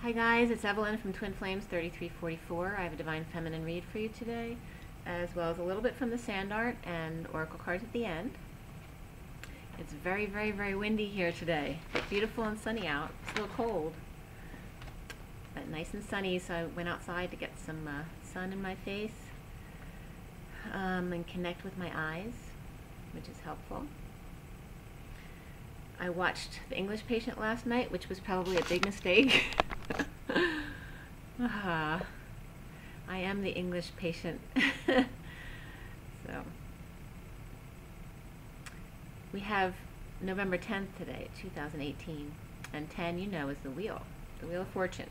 Hi guys, it's Evelyn from Twin Flames 3344. I have a Divine Feminine read for you today, as well as a little bit from the sand art and oracle cards at the end. It's very, very, very windy here today. Beautiful and sunny out. It's a little cold, but nice and sunny, so I went outside to get some sun in my face and connect with my eyes, which is helpful. I watched The English Patient last night, which was probably a big mistake. I am the English patient. So we have November 10th today, 2018, and 10, you know, is the Wheel of Fortune.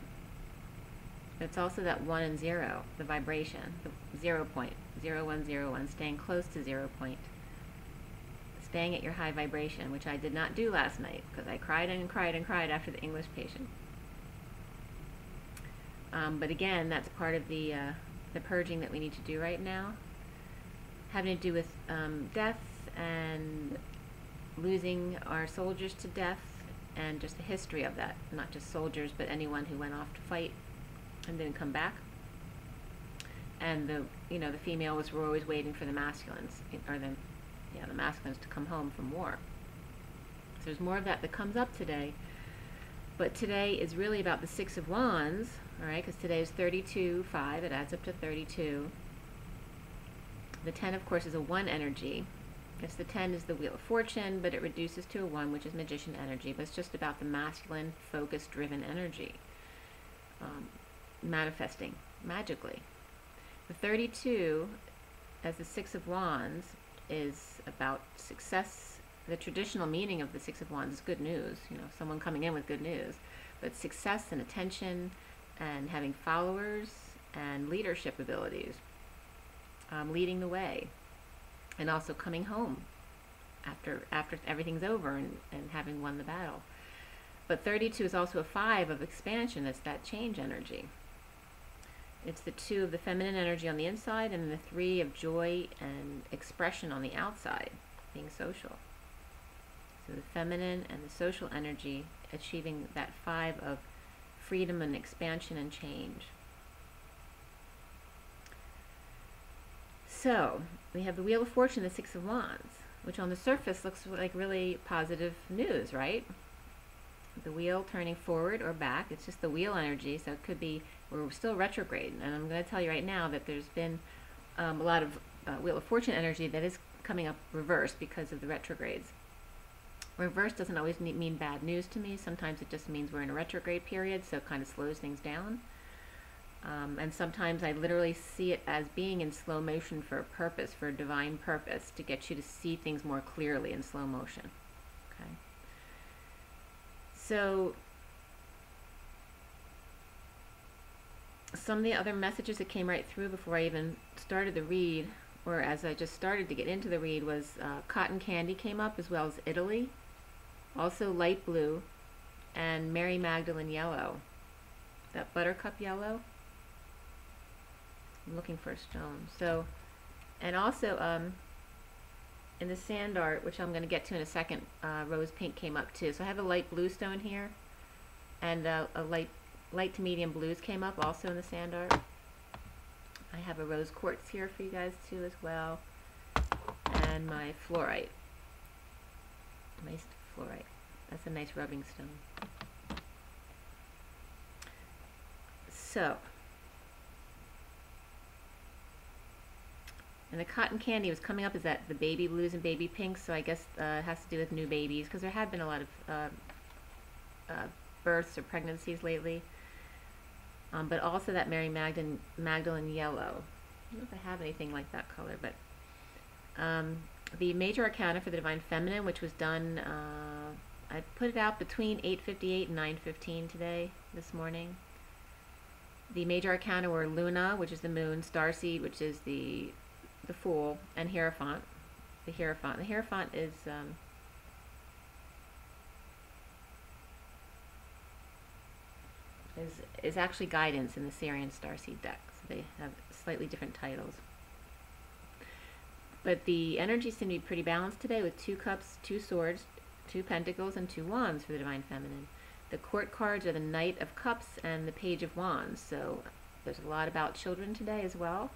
It's also that 1 and 0, the vibration, the 0 point, 0101, staying close to 0 point, staying at your high vibration, which I did not do last night because I cried and cried and cried after The English Patient. But again, that's part of the purging that we need to do right now, having to do with death and losing our soldiers to death, and just the history of that. Not just soldiers, but anyone who went off to fight and didn't come back. And the female were always waiting for the masculines, or the masculines to come home from war. So there's more of that comes up today. But today is really about the Six of Wands, all right, because today is 32/5, it adds up to 32. The 10, of course, is a 1 energy. Yes, the 10 is the Wheel of Fortune, but it reduces to a 1, which is Magician energy. But it's just about the masculine, focus-driven energy, manifesting magically. The 32, as the Six of Wands, is about success. The traditional meaning of the Six of Wands is good news, someone coming in with good news. But success and attention and having followers and leadership abilities, leading the way, and also coming home after everything's over and having won the battle. But 32 is also a 5 of expansion. It's that change energy. It's the 2 of the feminine energy on the inside, and the 3 of joy and expression on the outside, being social. So the feminine and the social energy achieving that 5 of freedom and expansion and change. So we have the Wheel of Fortune, the Six of Wands, which on the surface looks like really positive news, right? The wheel turning forward or back. It's just the wheel energy, so it could be we're still retrograde. And I'm going to tell you right now that there's been a lot of Wheel of Fortune energy that is coming up reversed because of the retrogrades. Reverse doesn't always mean bad news to me. Sometimes it just means we're in a retrograde period, so it kind of slows things down. And sometimes I literally see it as being in slow motion for a purpose, for a divine purpose, to get you to see things more clearly in slow motion. Okay. So some of the other messages that came right through before I even started the read, or as I just started to get into the read, was cotton candy came up, as well as Italy, also light blue, and Mary Magdalene yellow, that buttercup yellow. I'm looking for a stone. So, and also in the sand art, which I'm going to get to in a second, rose pink came up too. So I have a light blue stone here, and a light to medium blues came up also in the sand art. I have a rose quartz here for you guys too as well, and my fluorite. Nice fluorite. That's a nice rubbing stone. So, and the cotton candy was coming up is that the baby blues and baby pinks, so I guess it has to do with new babies, because there have been a lot of births or pregnancies lately. But also that Mary Magdalene yellow. I don't know if I have anything like that color, but the major arcana for the Divine Feminine, which was done, I put it out between 8:58 and 9:15 today, this morning. The major arcana were Luna, which is the moon, Starseed, which is the Fool, and Hierophant. The Hierophant is actually guidance in the Sirian Starseed deck, so they have slightly different titles. But the energy seemed to be pretty balanced today, with 2 cups, 2 swords, 2 pentacles, and 2 wands for the Divine Feminine. The court cards are the Knight of Cups and the Page of Wands. So there's a lot about children today as well,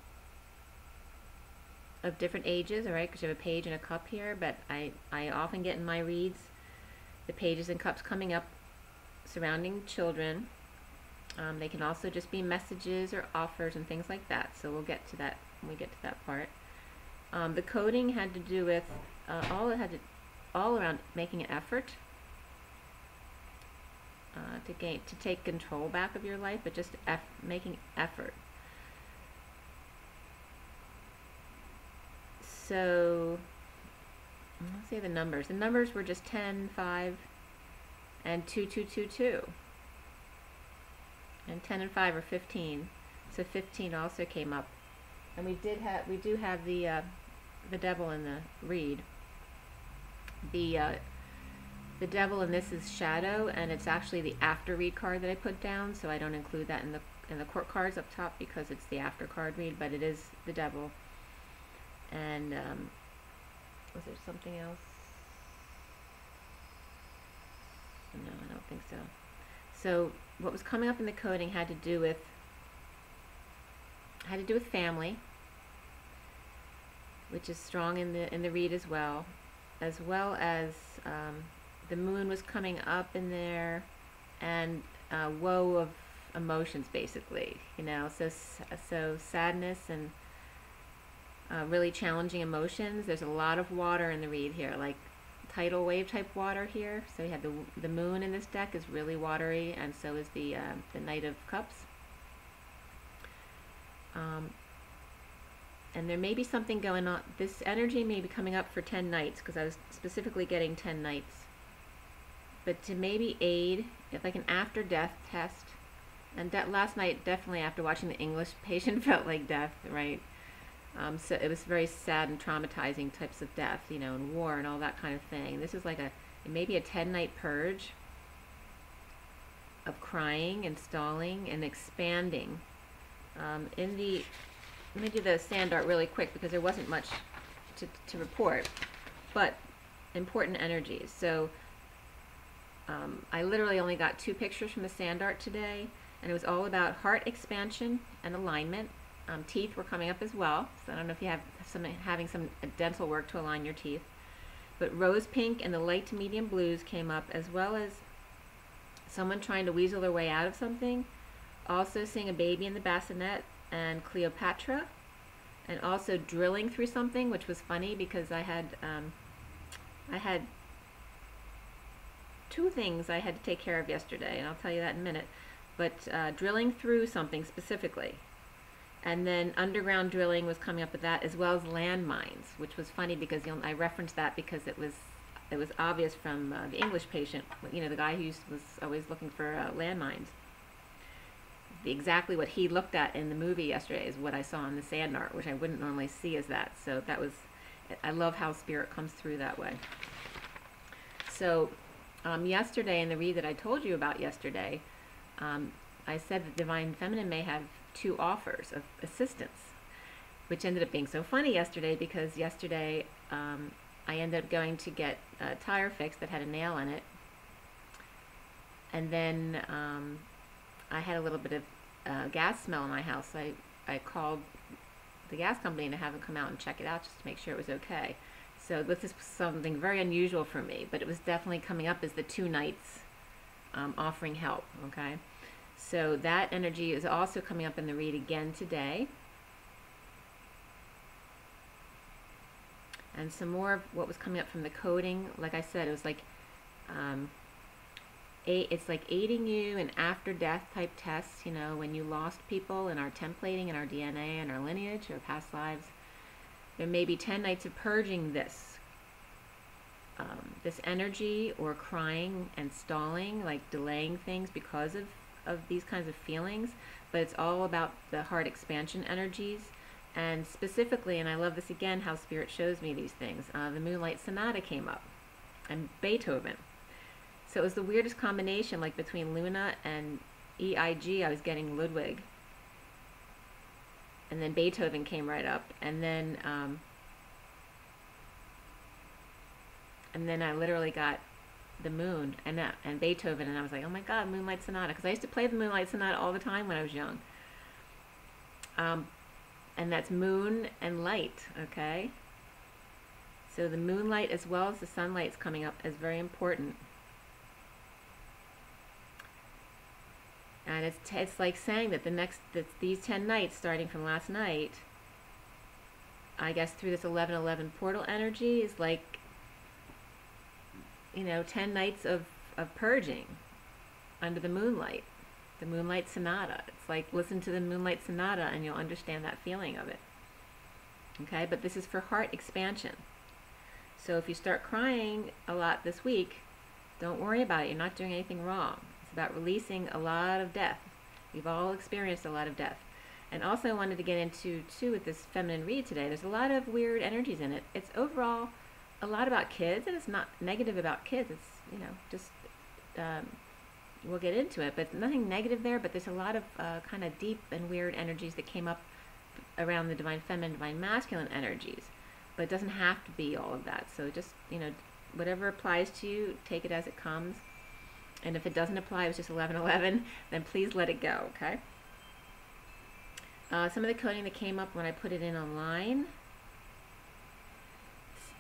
of different ages, all right, because you have a page and a cup here, but I often get in my reads the pages and cups coming up surrounding children. They can also just be messages or offers and things like that, so we'll get to that when we get to that part. The coding had to do with all around making an effort to take control back of your life, but just making effort. So let's say the numbers. The numbers were just 10, 5, and 2, 2, 2, 2. And 10 and 5 are 15. So 15 also came up. And we do have the devil in the read. The devil in this is shadow, and it's actually the after read card that I put down, so I don't include that in the court cards up top because it's the after card read, but it is the devil. And was there something else? No, I don't think so. So what was coming up in the coding had to do with family, which is strong in the read as well as the moon was coming up in there, and woe of emotions, basically, you know. So sadness and really challenging emotions. There's a lot of water in the read here, like tidal wave type water here. So you have the moon in this deck is really watery, and so is the Knight of Cups. And there may be something going on. This energy may be coming up for 10 nights, because I was specifically getting 10 nights. But to maybe aid, like an after-death test. And last night, definitely after watching The English Patient, felt like death, right? So it was very sad and traumatizing types of death, you know, and war and all that kind of thing. This is like maybe a 10-night purge of crying and stalling and expanding. Let me do the sand art really quick because there wasn't much to report, but important energies. So I literally only got 2 pictures from the sand art today, and it was all about heart expansion and alignment. Teeth were coming up as well, so I don't know if you have having some dental work to align your teeth. But rose pink and the light to medium blues came up, as well as someone trying to weasel their way out of something. Also seeing a baby in the bassinet and Cleopatra, and also drilling through something, which was funny because I had 2 things I had to take care of yesterday, and I'll tell you that in a minute. But drilling through something specifically. And then underground drilling was coming up with that, as well as landmines, which was funny because I referenced that because it was obvious from The English Patient, you know, the guy who was always looking for landmines. Exactly what he looked at in the movie yesterday is what I saw in the sand art, which I wouldn't normally see as that. So that was, I love how spirit comes through that way. So yesterday, in the read that I told you about yesterday, I said that Divine Feminine may have 2 offers of assistance, which ended up being so funny yesterday because yesterday I ended up going to get a tire fixed that had a nail in it, and then I had a little bit of gas smell in my house. I called the gas company to have them come out and check it out just to make sure it was okay. So this is something very unusual for me, but it was definitely coming up as the 2 nights offering help, okay? So that energy is also coming up in the read again today. And some more of what was coming up from the coding, like I said, it was like it's like aiding you in after-death type tests, you know, when you lost people in our templating and our DNA and our lineage or past lives. There may be 10 nights of purging this energy, or crying and stalling, like delaying things because of these kinds of feelings, but it's all about the heart expansion energies. And specifically, and I love this again, how Spirit shows me these things, the Moonlight Sonata came up, and Beethoven. So it was the weirdest combination, like between Luna and EIG, I was getting Ludwig. And then Beethoven came right up, and then I literally got the moon and Beethoven, and I was like, oh my God, Moonlight Sonata, because I used to play the Moonlight Sonata all the time when I was young. And that's moon and light, okay? So the moonlight as well as the sunlight's coming up is very important. And it's like saying that these 10 nights, starting from last night, I guess through this 11/11 portal energy, is like, 10 nights of purging under the moonlight sonata. It's like, listen to the Moonlight Sonata and you'll understand that feeling of it. Okay, but this is for heart expansion. So if you start crying a lot this week, don't worry about it. You're not doing anything wrong. It's about releasing a lot of death. We've all experienced a lot of death. And also I wanted to get into, too, with this feminine read today, there's a lot of weird energies in it. It's overall a lot about kids, and it's not negative about kids. It's, just, we'll get into it, but nothing negative there, but there's a lot of kind of deep and weird energies that came up around the divine feminine, divine masculine energies. But it doesn't have to be all of that. So just, whatever applies to you, take it as it comes. And if it doesn't apply, it was just 11/11, then please let it go, okay? Some of the coding that came up when I put it in online.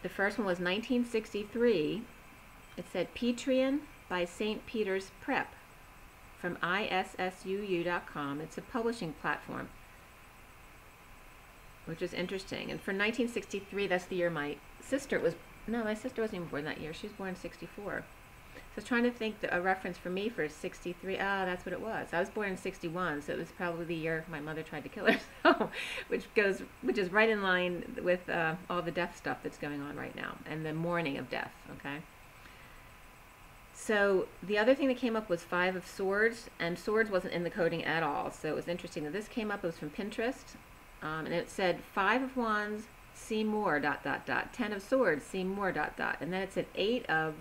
The first one was 1963. It said Petrian by St. Peter's Prep from issuu.com. It's a publishing platform, which is interesting. And for 1963, that's the year my sister was, no, my sister wasn't even born that year. She was born in 64. So I was trying to think a reference for me for 63. Ah, that's what it was. I was born in 61, so it was probably the year my mother tried to kill herself, which is right in line with all the death stuff that's going on right now and the mourning of death, okay? So the other thing that came up was 5 of Swords, and Swords wasn't in the coding at all, so it was interesting that this came up. It was from Pinterest, and it said 5 of Wands, see more, ... 10 of Swords, see more, ... and then it said 8 of,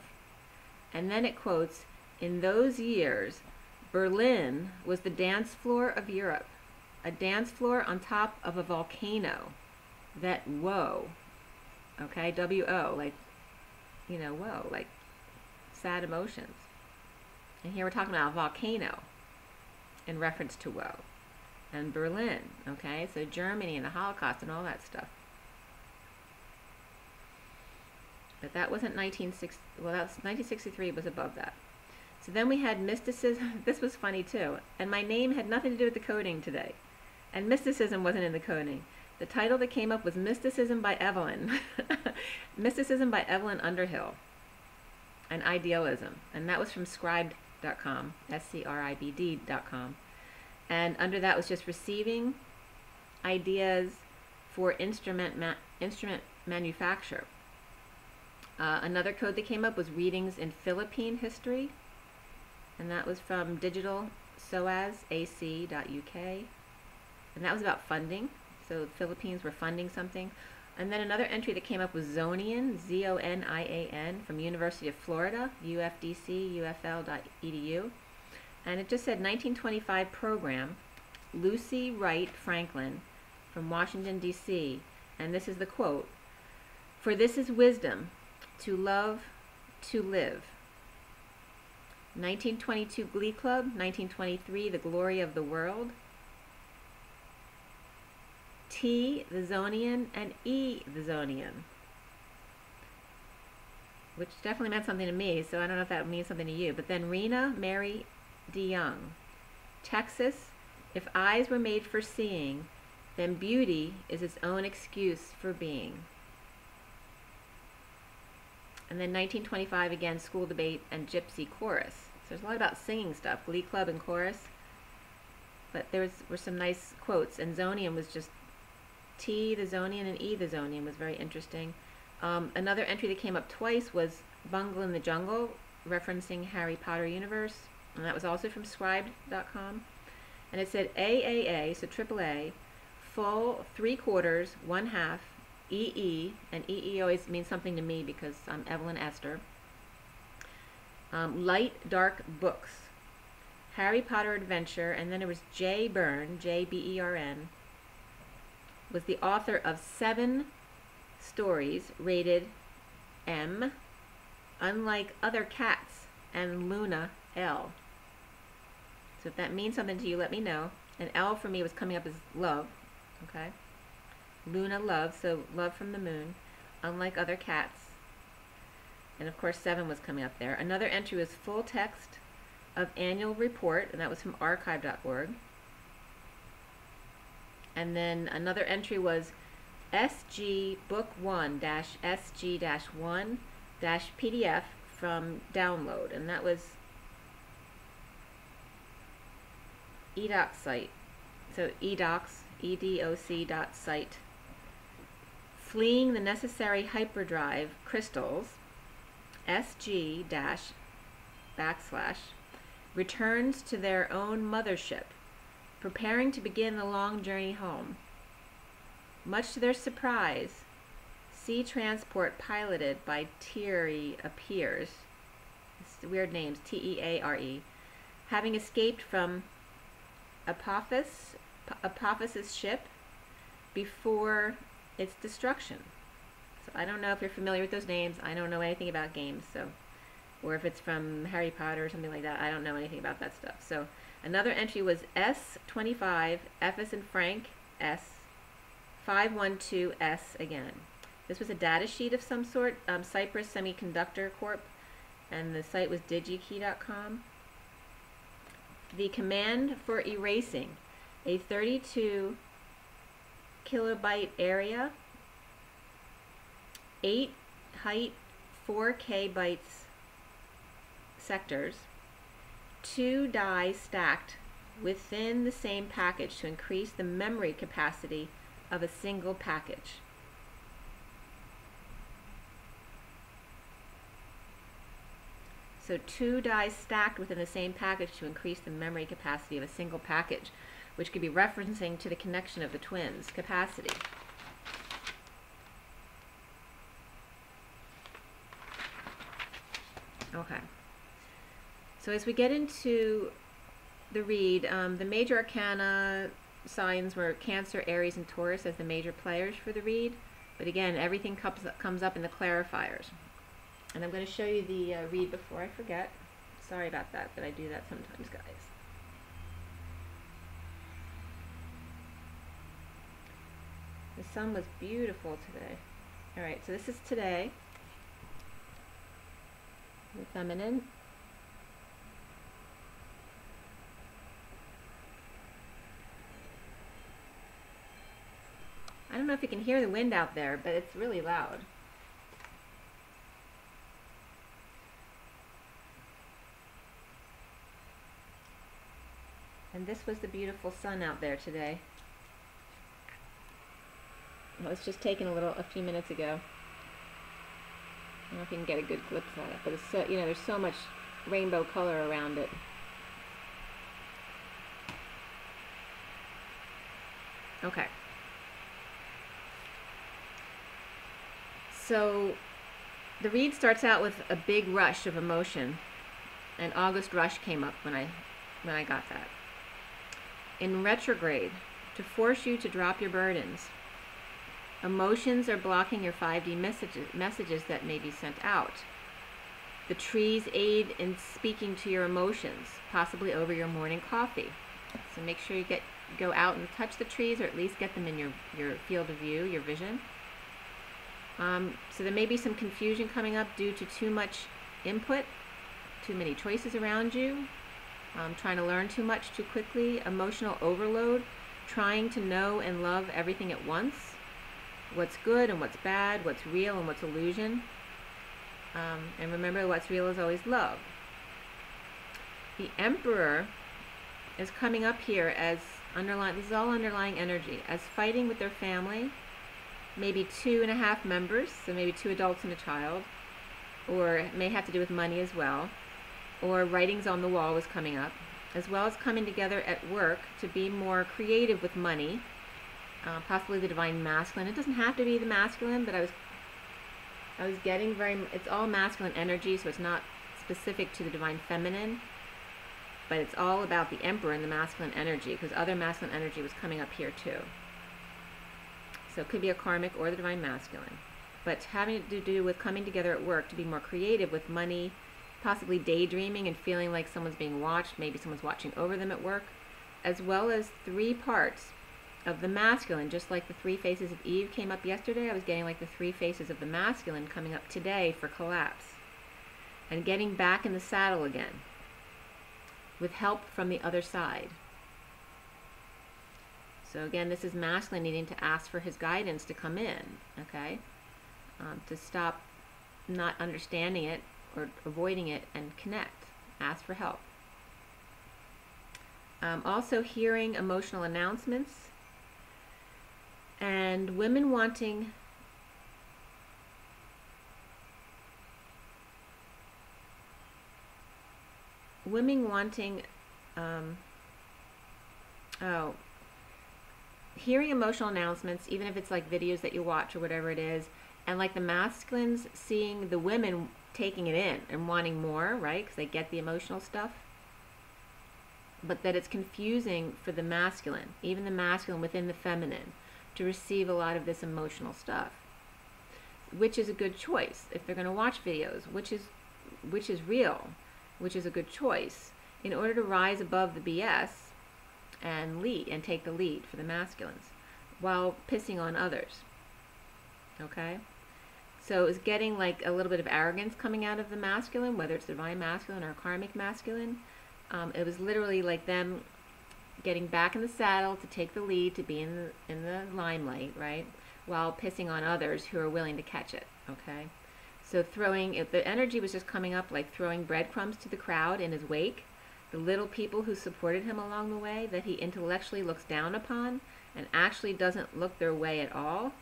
and then it quotes, in those years, Berlin was the dance floor of Europe, a dance floor on top of a volcano that, whoa, okay, W-O, like, whoa, like sad emotions. And here we're talking about a volcano in reference to woe. And Berlin, okay, so Germany and the Holocaust and all that stuff. But that wasn't 1960, well, that's 1963 was above that. So then we had mysticism. This was funny too. And my name had nothing to do with the coding today. And mysticism wasn't in the coding. The title that came up was Mysticism by Evelyn. Mysticism by Evelyn Underhill. And Idealism. And that was from scribed.com, SCRIBD.com. And under that was just receiving ideas for instrument manufacture. Another code that came up was readings in Philippine history, and that was from digitalsoasac.uk, and that was about funding. So the Philippines were funding something. And then another entry that came up was Zonian, Z-O-N-I-A-N, from University of Florida, ufdc.ufl.edu, and it just said 1925 program, Lucy Wright Franklin from Washington, D.C., and this is the quote, "For this is wisdom, to love, to live." 1922 Glee Club, 1923 The Glory of the World, T the Zonian and E the Zonian, which definitely meant something to me, so I don't know if that means something to you. But then Rena Mary DeYoung, Texas, if eyes were made for seeing, then beauty is its own excuse for being. And then 1925 again, School Debate and Gypsy Chorus. So there's a lot about singing stuff, Glee Club and chorus. But there were some nice quotes, and Zonian was just T the Zonian and E the Zonian was very interesting. Another entry that came up twice was Bungle in the Jungle, referencing Harry Potter universe, and that was also from scribed.com. And it said AAA, so AAA, full, 3/4, 1/2, EE, and EE always means something to me because I'm Evelyn Esther. Light Dark Books, Harry Potter Adventure, and then there was J. Byrne, J-B-E-R-N, was the author of 7 stories rated M. Unlike other cats and Luna, L. So if that means something to you, let me know. And L for me was coming up as love, okay? Luna, love, so love from the moon, unlike other cats. And of course 7 was coming up there. Another entry was full text of annual report, and that was from archive.org. And then another entry was SG Book 1-SG-1-PDF from download, and that was edoc site. So edocs, EDOC dot site. Fleeing the necessary hyperdrive crystals, SG dash backslash, returns to their own mothership, preparing to begin the long journey home. Much to their surprise, sea transport piloted by Teare appears. It's weird names, T-E-A-R-E, having escaped from Apophis's ship before its destruction. So I don't know if you're familiar with those names. I don't know anything about games, so, or if it's from Harry Potter or something like that. I don't know anything about that stuff. So another entry was S25, F as in Frank, S, 512S again. This was a data sheet of some sort, Cypress Semiconductor Corp, and the site was digikey.com. The command for erasing a 32 kilobyte area, 8 height 4K bytes sectors, 2 die stacked within the same package to increase the memory capacity of a single package. So 2 dies stacked within the same package to increase the memory capacity of a single package, which could be referencing to the connection of the twins' capacity. Okay. So as we get into the read, the major arcana signs were Cancer, Aries, and Taurus as the major players for the read. But again, everything comes up in the clarifiers. And I'm going to show you the read before I forget. Sorry about that, but I do that sometimes, guys. The sun was beautiful today. Alright, so this is today. The feminine. I don't know if you can hear the wind out there, but it's really loud. And this was the beautiful sun out there today. I was just taken a few minutes ago. I don't know if you can get a good glimpse at it, but it's so, there's so much rainbow color around it. Okay. So the read starts out with a big rush of emotion, and August rush came up when I got that. In retrograde, to force you to drop your burdens. Emotions are blocking your 5D messages that may be sent out. The trees aid in speaking to your emotions, possibly over your morning coffee. So make sure you go out and touch the trees, or at least get them in your field of view, your vision. So there may be some confusion coming up due to too much input, too many choices around you. Trying to learn too much too quickly, emotional overload, trying to know and love everything at once, what's good and what's bad, what's real and what's illusion. And remember, what's real is always love. The Emperor is coming up here as underlying, this is all underlying energy, as fighting with their family, maybe 2.5 members, so maybe 2 adults and a child, or it may have to do with money as well. Or writings on the wall was coming up, as well as coming together at work to be more creative with money, possibly the divine masculine. It doesn't have to be the masculine, but I was getting it's all masculine energy, so it's not specific to the divine feminine, but it's all about the Emperor and the masculine energy, because other masculine energy was coming up here too. So it could be a karmic or the divine masculine, but having to do with coming together at work to be more creative with money possibly daydreaming and feeling like someone's being watched, maybe someone's watching over them at work, as well as 3 parts of the masculine. Just like the 3 faces of Eve came up yesterday, I was getting like the 3 faces of the masculine coming up today for collapse. And getting back in the saddle again with help from the other side. So again, this is masculine needing to ask for his guidance to come in, okay? To stop not understanding it or avoiding it and connect. Ask for help. Also hearing emotional announcements, and women wanting hearing emotional announcements, even if it's like videos that you watch or whatever it is, and like the masculines seeing the women taking it in and wanting more, right? Because they get the emotional stuff. But that it's confusing for the masculine, even the masculine within the feminine, to receive a lot of this emotional stuff. Which is a good choice. If they're going to watch videos, which is real, which is a good choice, in order to rise above the BS and lead and take the lead for the masculines while pissing on others. Okay? So it's getting like a little bit of arrogance coming out of the masculine, whether it's the divine masculine or karmic masculine. It was literally like them getting back in the saddle to take the lead, to be in the limelight, right? While pissing on others who are willing to catch it, okay? So if the energy was just coming up like throwing breadcrumbs to the crowd in his wake, the little people who supported him along the way that he intellectually looks down upon and actually doesn't look their way at all,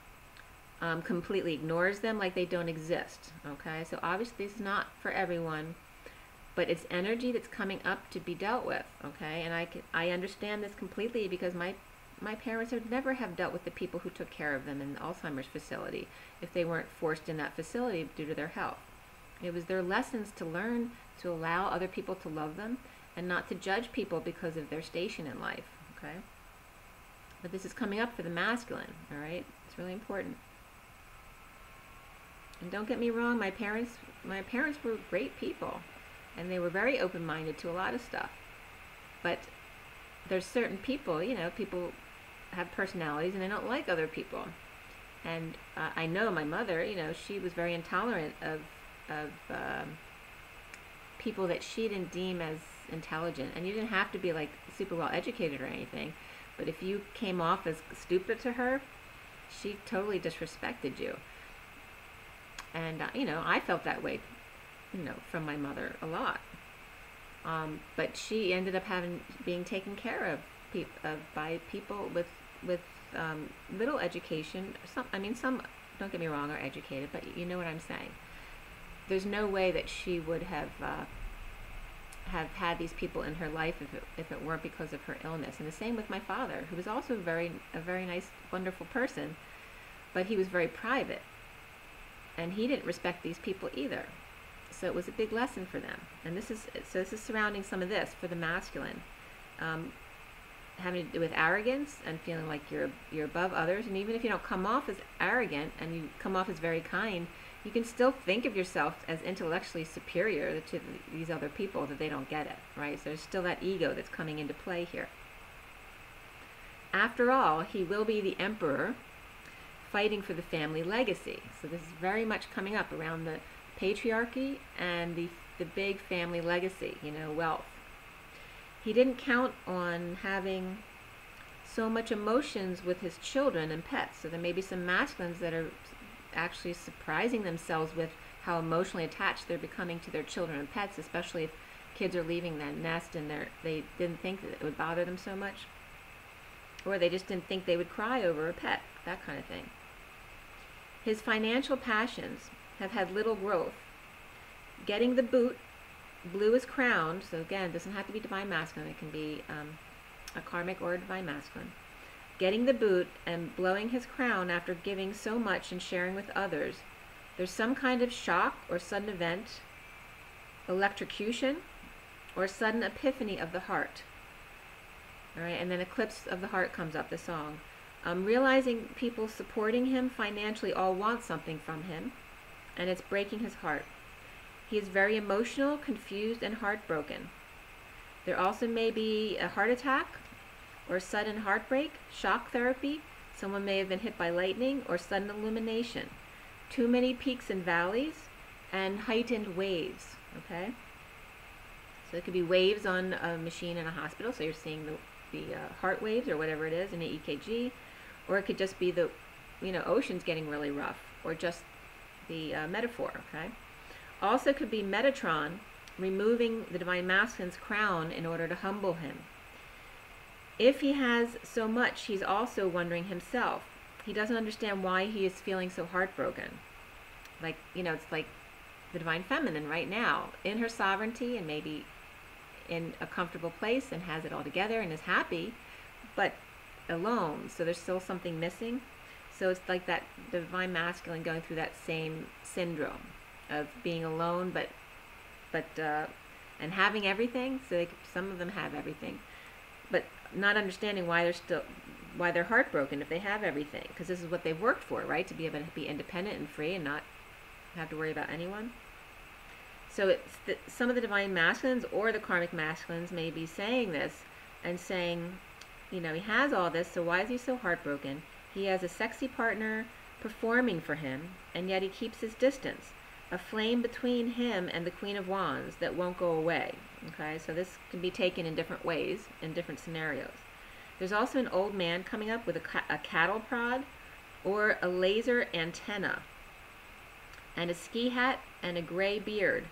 completely ignores them like they don't exist, okay? So obviously this is not for everyone, but it's energy that's coming up to be dealt with, okay? And I understand this completely because my parents would never have dealt with the people who took care of them in the Alzheimer's facility if they weren't forced in that facility due to their health. It was their lessons to learn to allow other people to love them and not to judge people because of their station in life, okay? But this is coming up for the masculine, all right? It's really important. And don't get me wrong, my parents were great people, and they were very open-minded to a lot of stuff. But there's certain people, people have personalities and they don't like other people. And I know my mother, she was very intolerant of people that she didn't deem as intelligent. And you didn't have to be like super well educated or anything, but if you came off as stupid to her, she totally disrespected you. And I felt that way, from my mother a lot. But she ended up being taken care of by people with little education. Some, don't get me wrong, are educated, but you know what I'm saying. There's no way that she would have had these people in her life if it weren't because of her illness. And the same with my father, who was also a very nice, wonderful person, but he was very private, and he didn't respect these people either. So it was a big lesson for them. And this is surrounding some of this for the masculine, having to do with arrogance and feeling like you're above others. And even if you don't come off as arrogant and you come off as very kind, you can still think of yourself as intellectually superior to these other people, that they don't get it, right? So there's still that ego that's coming into play here. After all, he will be the emperor, fighting for the family legacy. So this is very much coming up around the patriarchy and the big family legacy, wealth. He didn't count on having so much emotions with his children and pets. So there may be some masculines that are actually surprising themselves with how emotionally attached they're becoming to their children and pets, especially if kids are leaving that nest and they didn't think that it would bother them so much. Or they just didn't think they would cry over a pet, that kind of thing. His financial passions have had little growth. Getting the boot, blew his crown, so again, it doesn't have to be divine masculine, it can be a karmic or a divine masculine. Getting the boot and blowing his crown after giving so much and sharing with others. There's some kind of shock or sudden event, electrocution, or sudden epiphany of the heart. All right, and then Eclipse of the Heart comes up, the song. Realizing people supporting him financially all want something from him, and it's breaking his heart. He is very emotional, confused, and heartbroken. There also may be a heart attack or sudden heartbreak, shock therapy. Someone may have been hit by lightning or sudden illumination. Too many peaks and valleys and heightened waves, okay? So it could be waves on a machine in a hospital, so you're seeing the heart waves or whatever it is in the EKG, or it could just be the, oceans getting really rough, or just the metaphor, okay? Also could be Metatron removing the Divine Masculine's crown in order to humble him. If he has so much, he's also wondering himself. He doesn't understand why he is feeling so heartbroken. Like, it's like the Divine Feminine right now, in her sovereignty and maybe in a comfortable place and has it all together and is happy, but alone. So there's still something missing. So it's like that Divine Masculine going through that same syndrome of being alone, but and having everything. So some of them have everything, but not understanding why they're heartbroken if they have everything, because this is what they've worked for, right? To be able to be independent and free and not have to worry about anyone. So it's some of the Divine Masculines or the Karmic Masculines may be saying this and saying, he has all this, so why is he so heartbroken? He has a sexy partner performing for him, and yet he keeps his distance. A flame between him and the Queen of Wands that won't go away. Okay, so this can be taken in different ways, in different scenarios. There's also an old man coming up with a cattle prod or a laser antenna and a ski hat and a gray beard.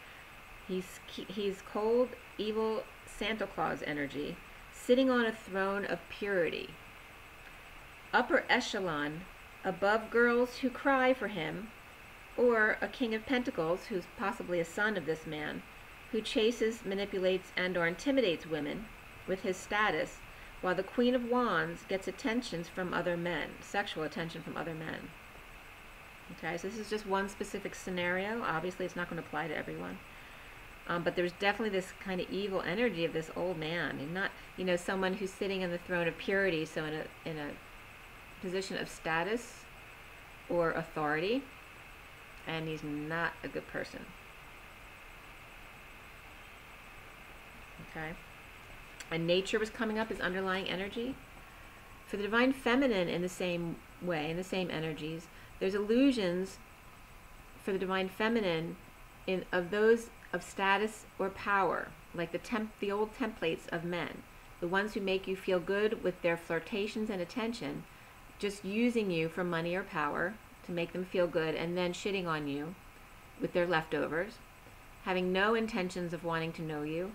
He's cold, evil Santa Claus energy, sitting on a throne of purity. Upper echelon, above girls who cry for him, or a King of Pentacles, who's possibly a son of this man, who chases, manipulates, and or intimidates women with his status, while the Queen of Wands gets attentions from other men, sexual attention from other men. Okay, so this is just one specific scenario. Obviously, it's not going to apply to everyone. But there's definitely this kind of evil energy of this old man, and not, someone who's sitting on the throne of purity, so in a position of status or authority, and he's not a good person. Okay, and nature was coming up as underlying energy. For the Divine Feminine, in the same way, in the same energies, there's illusions for the Divine Feminine of those of status or power, like the old templates of men, the ones who make you feel good with their flirtations and attention, just using you for money or power to make them feel good, and then shitting on you with their leftovers, having no intentions of wanting to know you,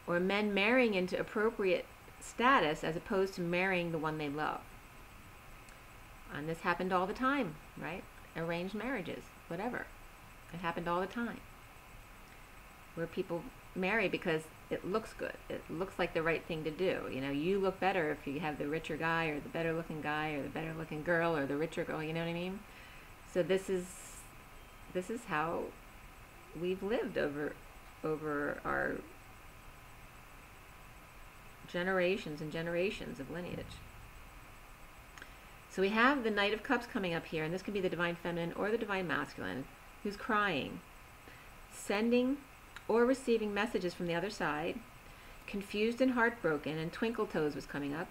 or men marrying into appropriate status as opposed to marrying the one they love. And this happened all the time, right? Arranged marriages, whatever. It happened all the time, where people marry because it looks good. It looks like the right thing to do. You look better if you have the richer guy, or the better looking guy, or the better looking girl, or the richer girl, you know what I mean? So this is how we've lived over our generations and generations of lineage. So we have the Knight of Cups coming up here, and this can be the Divine Feminine or the Divine Masculine, who's crying, sending or receiving messages from the other side, confused and heartbroken, and Twinkle Toes was coming up.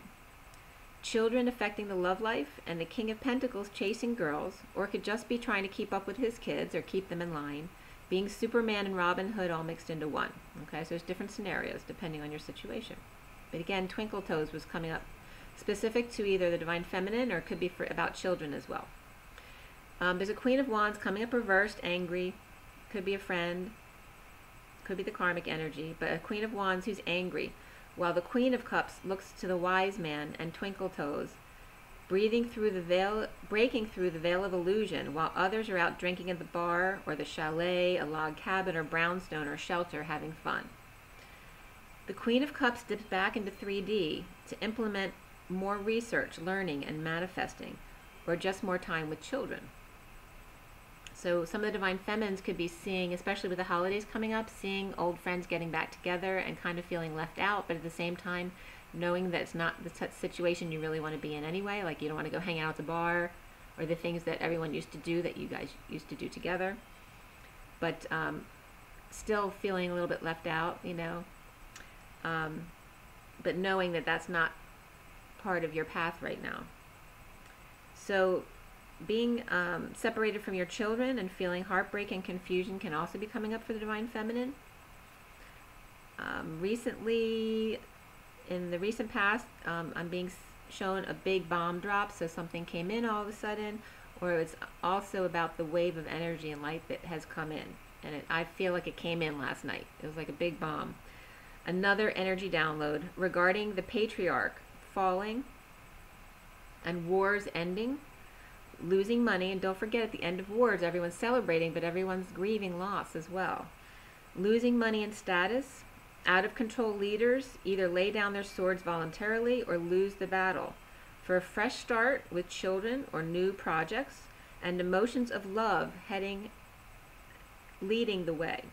Children affecting the love life, and the King of Pentacles chasing girls, or could just be trying to keep up with his kids or keep them in line, being Superman and Robin Hood all mixed into one. Okay, so there's different scenarios depending on your situation. But again, Twinkle Toes was coming up specific to either the Divine Feminine, or it could be about children as well. There's a Queen of Wands coming up reversed, angry, could be a friend, could be the karmic energy, but a Queen of Wands who's angry, while the Queen of Cups looks to the wise man and Twinkle Toes, breathing through the veil, breaking through the veil of illusion, while others are out drinking at the bar or the chalet, a log cabin or brownstone or shelter, having fun. The Queen of Cups dips back into 3D to implement more research, learning, and manifesting, or just more time with children. So some of the Divine Feminines could be seeing, especially with the holidays coming up, seeing old friends getting back together and kind of feeling left out, but at the same time knowing that it's not the situation you really want to be in anyway. Like, you don't want to go hang out at the bar or the things that everyone used to do that you guys used to do together. But still feeling a little bit left out, you know, but knowing that that's not part of your path right now. So being separated from your children and feeling heartbreak and confusion can also be coming up for the Divine Feminine. Recently, in the recent past, I'm being shown a big bomb drop, so something came in all of a sudden, or it's also about the wave of energy and light that has come in. And I feel like it came in last night. It was like a big bomb. Another energy download regarding the patriarch falling and wars ending, losing money, and don't forget at the end of wars everyone's celebrating, but everyone's grieving loss as well. Losing money and status, out of control leaders either lay down their swords voluntarily or lose the battle. For a fresh start with children or new projects, and emotions of love leading the way.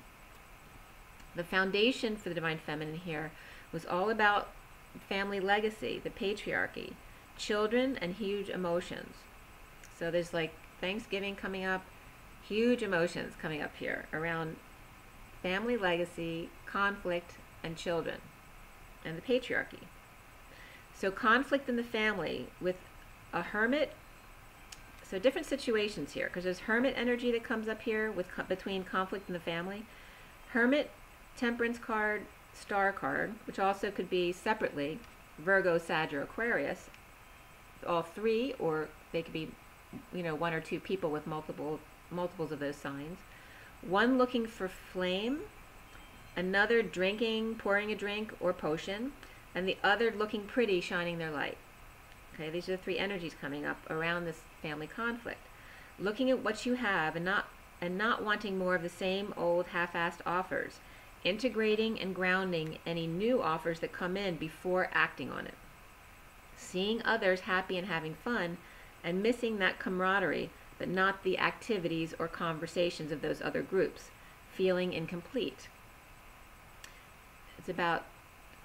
The foundation for the Divine Feminine here was all about family legacy, the patriarchy, children, and huge emotions. So there's like Thanksgiving coming up, huge emotions coming up here around family legacy, conflict, and children, and the patriarchy. So conflict in the family with a hermit. So different situations here, because there's hermit energy that comes up here with between conflict in the family. Hermit, Temperance card, Star card, which also could be separately Virgo, Sag, or Aquarius. All three, or they could be, you know, one or two people with multiples of those signs. One looking for flame, another drinking, pouring a drink or potion, and the other looking pretty, shining their light. Okay, these are the three energies coming up around this family conflict. Looking at what you have and not wanting more of the same old half-assed offers. Integrating and grounding any new offers that come in before acting on it. Seeing others happy and having fun, and missing that camaraderie, but not the activities or conversations of those other groups. Feeling incomplete. It's about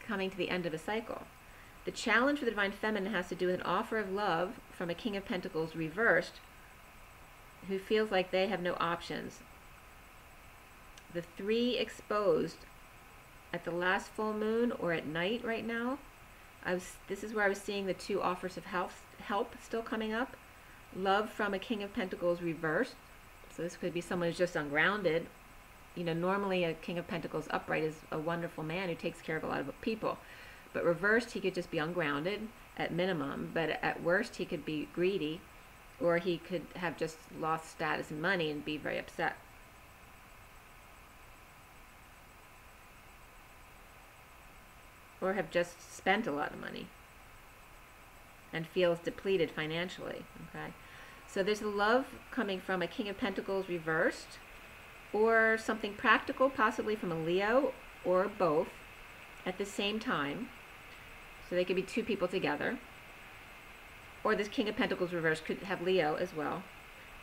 coming to the end of a cycle. The challenge for the Divine Feminine has to do with an offer of love from a King of Pentacles reversed, who feels like they have no options. The three exposed at the last full moon or at night right now. This is where I was seeing the two offers of help still coming up. Love from a King of Pentacles reversed. So this could be someone who's just ungrounded. You know, normally a King of Pentacles upright is a wonderful man who takes care of a lot of people. But reversed, he could just be ungrounded at minimum. But at worst, he could be greedy, or he could have just lost status and money and be very upset. Or have just spent a lot of money and feels depleted financially. Okay, so there's a love coming from a King of Pentacles reversed, or something practical, possibly from a Leo, or both at the same time. So they could be two people together. Or this King of Pentacles reversed could have Leo as well.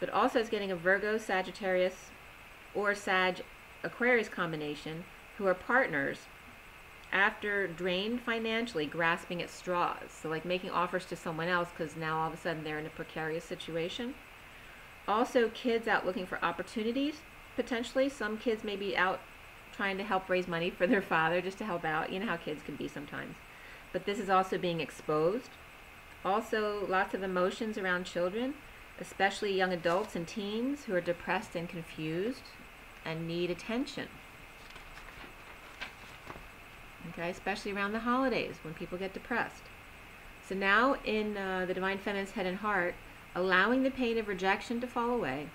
But also it's getting a Virgo, Sagittarius, or Sag Aquarius combination who are partners after drained financially, grasping at straws. So like making offers to someone else because now all of a sudden they're in a precarious situation. Also kids out looking for opportunities, potentially. Some kids may be out trying to help raise money for their father, just to help out. You know how kids can be sometimes. But this is also being exposed. Also lots of emotions around children, especially young adults and teens who are depressed and confused and need attention. Okay, especially around the holidays when people get depressed. So now in the Divine Feminine's head and heart, allowing the pain of rejection to fall away,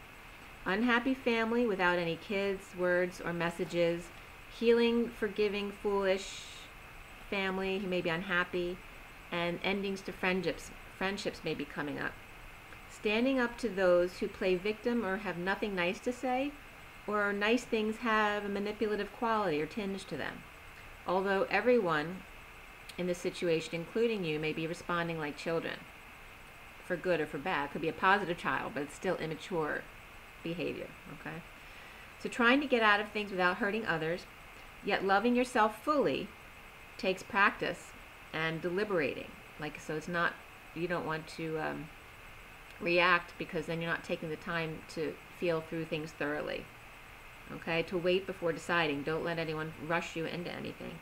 unhappy family without any kids, words, or messages, healing, forgiving, foolish family who may be unhappy, and endings to friendships may be coming up. Standing up to those who play victim or have nothing nice to say, or nice things have a manipulative quality or tinge to them. Although everyone in this situation, including you, may be responding like children, for good or for bad. Could be a positive child, but it's still immature behavior, okay? So trying to get out of things without hurting others, yet loving yourself fully, takes practice and deliberating. Like, so it's not, you don't want to react, because then you're not taking the time to feel through things thoroughly. okay, to wait before deciding. Don't let anyone rush you into anything.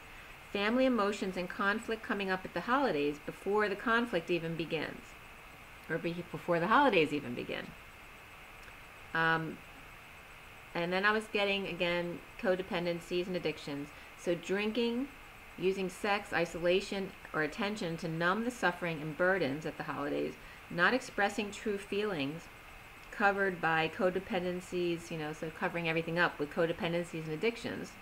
Family emotions and conflict coming up at the holidays before the conflict even begins, or before the holidays even begin. And then I was getting, again, codependencies and addictions. So drinking, using sex, isolation, or attention to numb the suffering and burdens at the holidays, not expressing true feelings, covered by codependencies, so covering everything up with codependencies and addictions,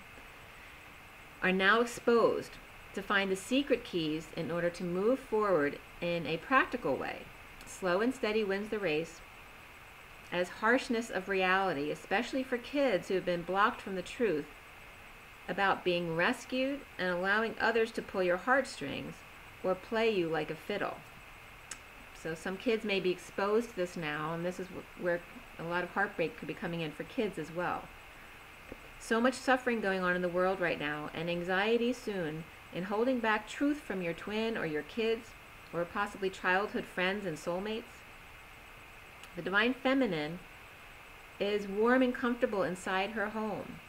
are now exposed to find the secret keys in order to move forward in a practical way. Slow and steady wins the race, as harshness of reality, especially for kids who have been blocked from the truth about being rescued and allowing others to pull your heartstrings or play you like a fiddle. So some kids may be exposed to this now, and this is where a lot of heartbreak could be coming in for kids as well. So much suffering going on in the world right now, and anxiety soon in holding back truth from your twin or your kids, or possibly childhood friends and soulmates. The Divine Feminine is warm and comfortable inside her home,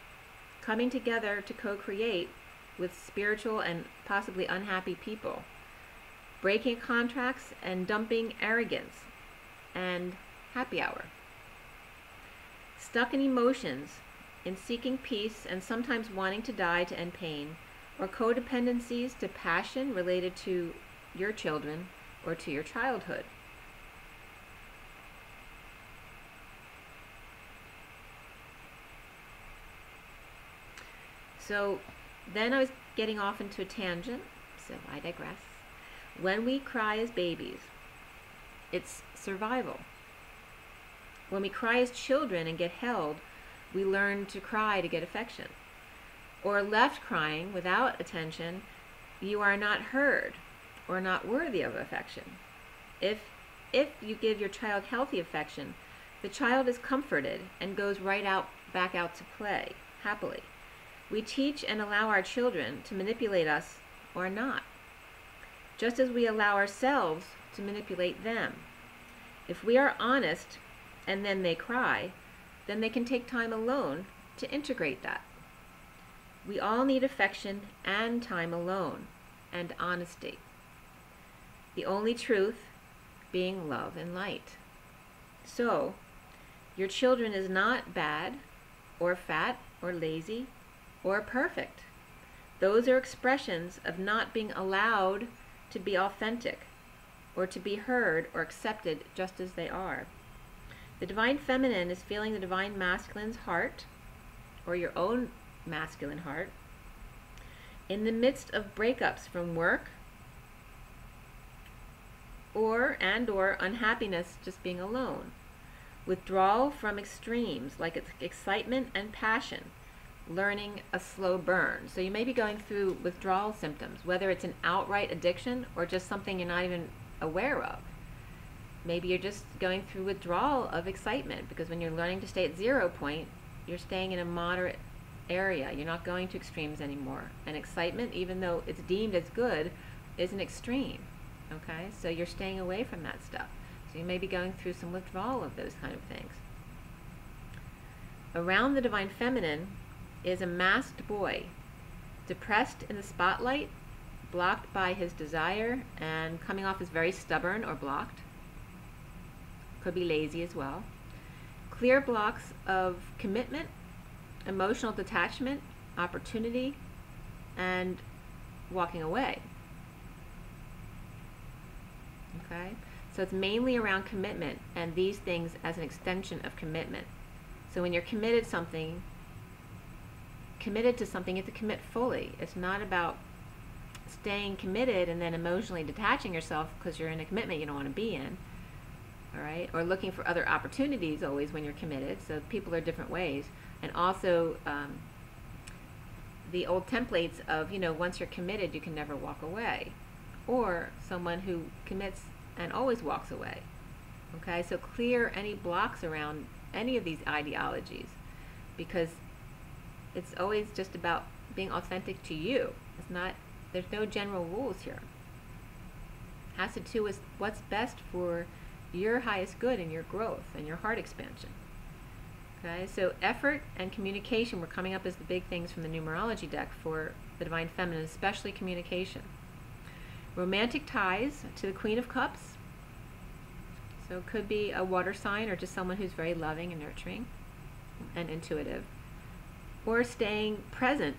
coming together to co-create with spiritual and possibly unhappy people, breaking contracts and dumping arrogance and happy hour. Stuck in emotions, in seeking peace and sometimes wanting to die to end pain, or codependencies to passion related to your children or to your childhood. So then I was getting off into a tangent, so I digress. When we cry as babies, it's survival. When we cry as children and get held, we learn to cry to get affection. Or left crying without attention, you are not heard or not worthy of affection. If you give your child healthy affection, the child is comforted and goes back out to play happily. We teach and allow our children to manipulate us or not, just as we allow ourselves to manipulate them. If we are honest and then they cry, then they can take time alone to integrate that. We all need affection and time alone and honesty. The only truth being love and light. So, your children is not bad or fat or lazy or perfect. Those are expressions of not being allowed to be authentic or to be heard or accepted just as they are. The Divine Feminine is feeling the Divine Masculine's heart, or your own masculine heart, in the midst of breakups from work or unhappiness just being alone. Withdrawal from extremes like excitement and passion, learning a slow burn. So you may be going through withdrawal symptoms, whether it's an outright addiction or just something you're not even aware of. Maybe you're just going through withdrawal of excitement, because when you're learning to stay at 0 point, you're staying in a moderate area. You're not going to extremes anymore. And excitement, even though it's deemed as good, is an extreme. Okay? So you're staying away from that stuff. So you may be going through some withdrawal of those kind of things. Around the Divine Feminine is a masked boy, depressed in the spotlight, blocked by his desire, and coming off as very stubborn or blocked. Could be lazy as well. Clear blocks of commitment, emotional detachment, opportunity, and walking away. Okay? So it's mainly around commitment and these things as an extension of commitment. So when you're committed to something, you have to commit fully. It's not about staying committed and then emotionally detaching yourself because you're in a commitment you don't want to be in. All right? Or looking for other opportunities always when you're committed. So people are different ways. And also the old templates of, once you're committed, you can never walk away. Or someone who commits and always walks away. Okay? So clear any blocks around any of these ideologies, because it's always just about being authentic to you. It's not, there's no general rules here. It has to do with what's best for your highest good and your growth and your heart expansion. Okay, so effort and communication were coming up as the big things from the numerology deck for the Divine Feminine, especially communication. Romantic ties to the Queen of Cups. So it could be a water sign or just someone who's very loving and nurturing and intuitive. Or staying present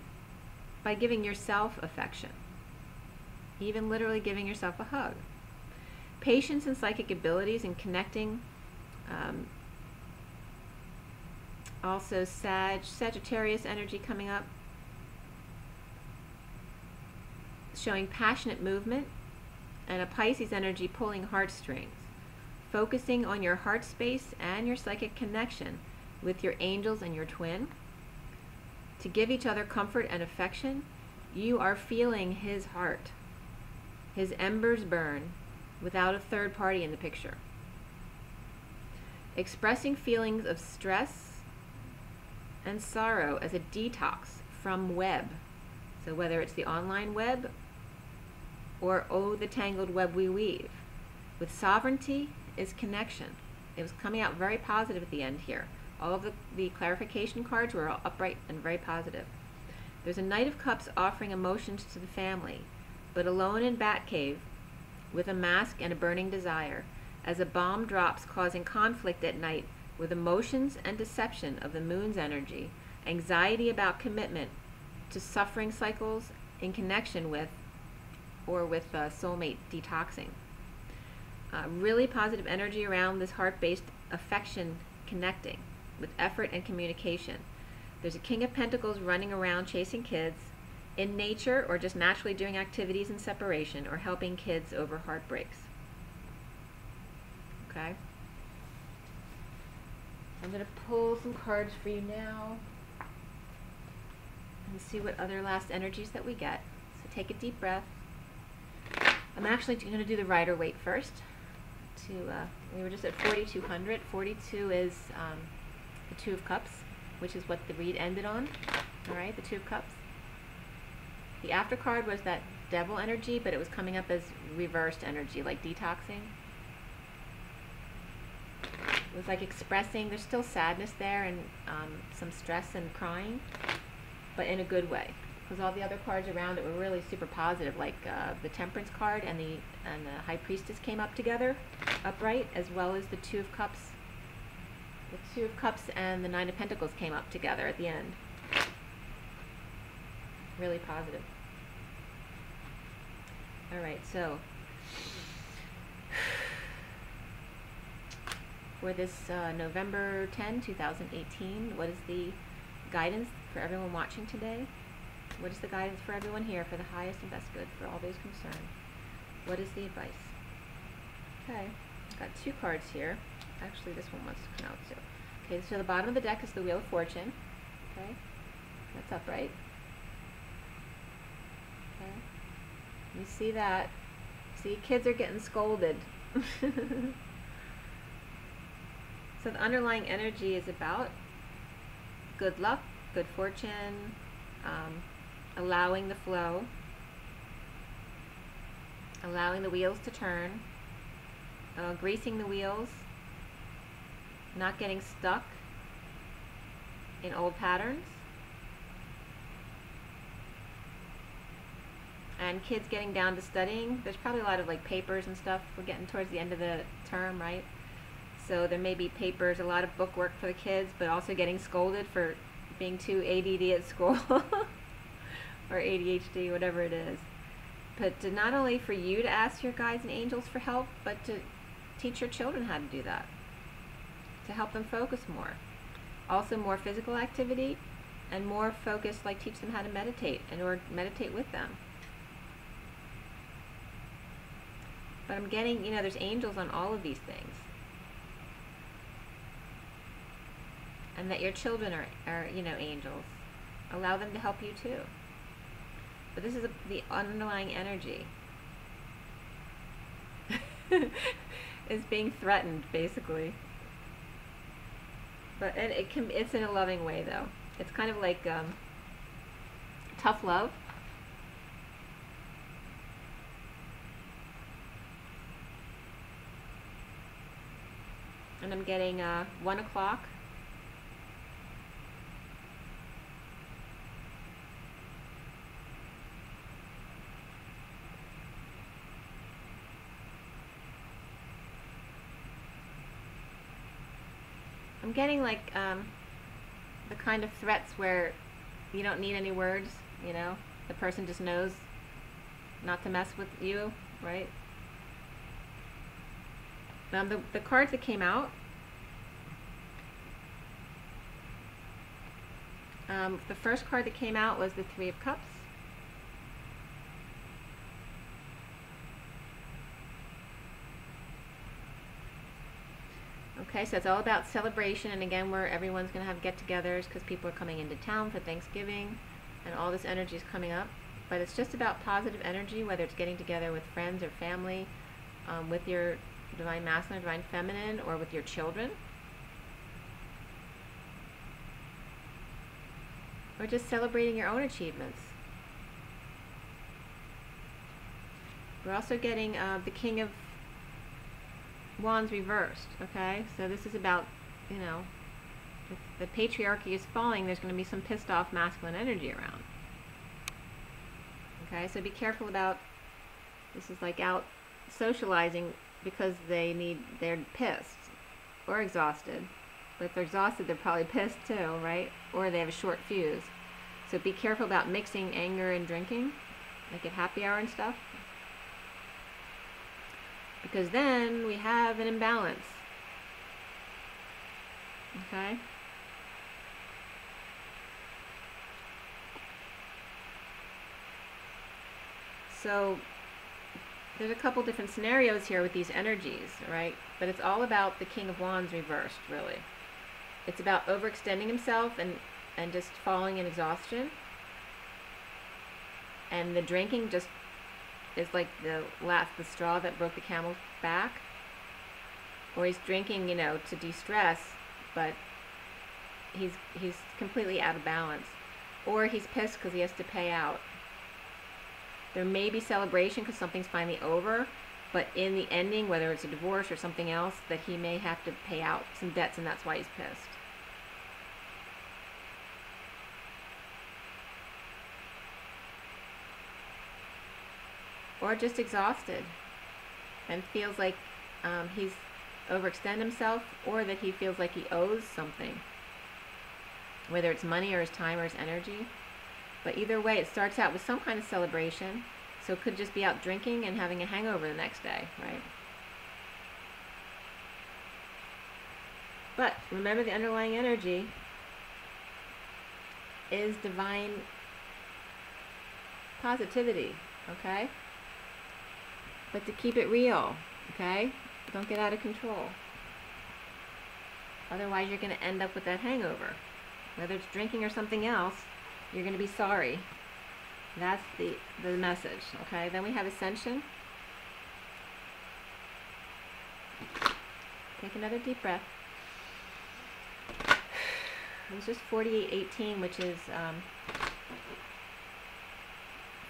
by giving yourself affection. Even literally giving yourself a hug. Patience and psychic abilities and connecting. Also Sagittarius energy coming up. Showing passionate movement. And a Pisces energy pulling heartstrings. Focusing on your heart space and your psychic connection with your angels and your twin. To give each other comfort and affection, you are feeling his heart. His embers burn without a third party in the picture. Expressing feelings of stress and sorrow as a detox from web. So whether it's the online web or oh, the tangled web we weave. With sovereignty is connection. It was coming out very positive at the end here. All of the clarification cards were all upright and very positive. There's a Knight of Cups offering emotions to the family, but alone in Batcave with a mask and a burning desire, as a bomb drops causing conflict at night with emotions and deception of the moon's energy, anxiety about commitment to suffering cycles in connection with or with soulmate detoxing. Really positive energy around this heart-based affection connecting with effort and communication. There's a King of Pentacles running around chasing kids in nature or just naturally doing activities in separation or helping kids over heartbreaks. Okay? I'm going to pull some cards for you now and see what other last energies that we get. So take a deep breath. I'm actually going to do the Rider Waite first. We were just at 4,200. 42 is the Two of Cups, which is what the read ended on. All right, the Two of Cups. The after card was that Devil energy, but it was coming up as reversed energy, like detoxing. It was like expressing, there's still sadness there and some stress and crying, but in a good way. Because all the other cards around it were really super positive, like the Temperance card and the High Priestess came up together, upright, as well as the Two of Cups. The Two of Cups and the Nine of Pentacles came up together at the end. Really positive. All right, so for this November 10, 2018, what is the guidance for everyone watching today? What is the guidance for everyone here for the highest and best good for all those concerned? What is the advice? Okay, I've got two cards here. Actually, this one wants to come out too. Okay, so the bottom of the deck is the Wheel of Fortune. Okay, that's upright. Okay, you see that? See, kids are getting scolded. So the underlying energy is about good luck, good fortune, allowing the flow, allowing the wheels to turn, greasing the wheels, not getting stuck in old patterns, and kids getting down to studying. There's probably a lot of like papers and stuff. We're getting towards the end of the term, right? So there may be papers, a lot of book work for the kids, but also getting scolded for being too ADD at school or ADHD, whatever it is. But to not only for you to ask your guides and angels for help, but to teach your children how to do that, to help them focus more. Also more physical activity and more focus, like teach them how to meditate or meditate with them. But I'm getting, you know, there's angels on all of these things. And that your children are you know, angels. Allow them to help you too. But this is the underlying energy. Is being threatened, basically. But it's in a loving way, though. It's kind of like tough love. And I'm getting 1 o'clock I'm getting like the kind of threats where you don't need any words, you know? The person just knows not to mess with you, right? The cards that came out, the first card that came out was the Three of Cups. Okay, so it's all about celebration, and again, where everyone's going to have get-togethers because people are coming into town for Thanksgiving, and all this energy is coming up. But it's just about positive energy, whether it's getting together with friends or family, with your Divine Masculine or Divine Feminine, or with your children. Or just celebrating your own achievements. We're also getting the King of Wands reversed, okay? So this is about, you know, if the patriarchy is falling, there's going to be some pissed off masculine energy around. Okay, so be careful about, this is like out socializing because they're pissed or exhausted. But if they're exhausted, they're probably pissed too, right? Or they have a short fuse. So be careful about mixing anger and drinking, like at happy hour and stuff. Because then we have an imbalance. Okay? So there's a couple different scenarios here with these energies, right? But it's all about the King of Wands reversed, really. It's about overextending himself and just falling in exhaustion. And the drinking just is like the straw that broke the camel's back. Or he's drinking, you know, to de-stress, but he's completely out of balance. Or he's pissed because he has to pay out. There may be celebration because something's finally over, but in the ending, whether it's a divorce or something else, that he may have to pay out some debts, and that's why he's pissed. Or just exhausted and feels like he's overextended himself, or that he feels like he owes something, whether it's money or his time or his energy. But either way, it starts out with some kind of celebration, so it could just be out drinking and having a hangover the next day, right? But remember, the underlying energy is divine positivity, okay? But to keep it real, okay? Don't get out of control. Otherwise, you're going to end up with that hangover. Whether it's drinking or something else, you're going to be sorry. That's the message, okay? Then we have Ascension. Take another deep breath. It's just 4818, which is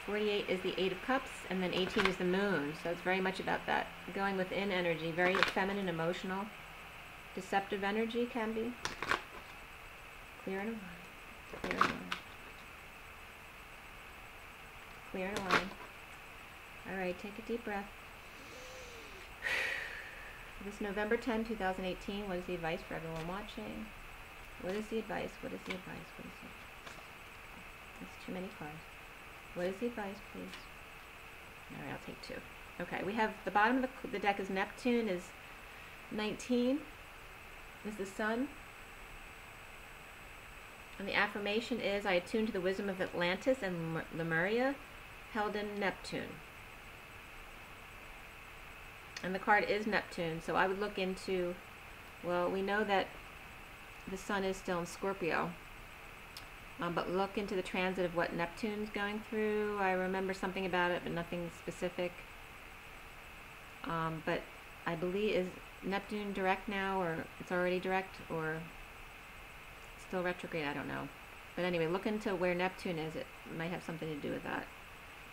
48 is the Eight of Cups, and then 18 is the Moon. So it's very much about that going within energy, very feminine, emotional, deceptive energy can be. Clear and align. Clear and align. Clear and align. All right, take a deep breath. This November 10, 2018, what is the advice for everyone watching? What is the advice? What is the advice? What is it? It's too many cards. What is the advice, please? All right, I'll take two. Okay, we have the bottom of the deck is Neptune, is 19, is the Sun. And the affirmation is, I attune to the wisdom of Atlantis and Lemuria, held in Neptune. And the card is Neptune, so I would look into, well, we know that the Sun is still in Scorpio. But look into the transit of what Neptune's going through. I remember something about it, but nothing specific. But I believe, is Neptune direct now, or it's already direct, or still retrograde? I don't know. But anyway, look into where Neptune is. It might have something to do with that.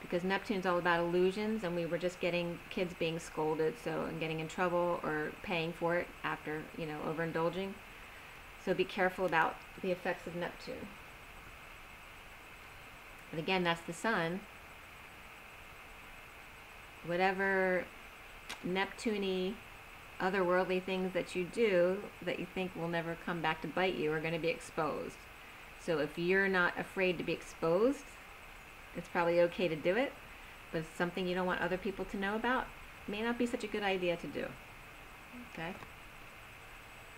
Because Neptune's all about illusions, and we were just getting kids being scolded, so, and getting in trouble or paying for it after, you know, overindulging. So be careful about the effects of Neptune. And again, that's the Sun. Whatever Neptune-y otherworldly things that you do that you think will never come back to bite you are going to be exposed. So if you're not afraid to be exposed, it's probably okay to do it. But if it's something you don't want other people to know about, it may not be such a good idea to do. Okay?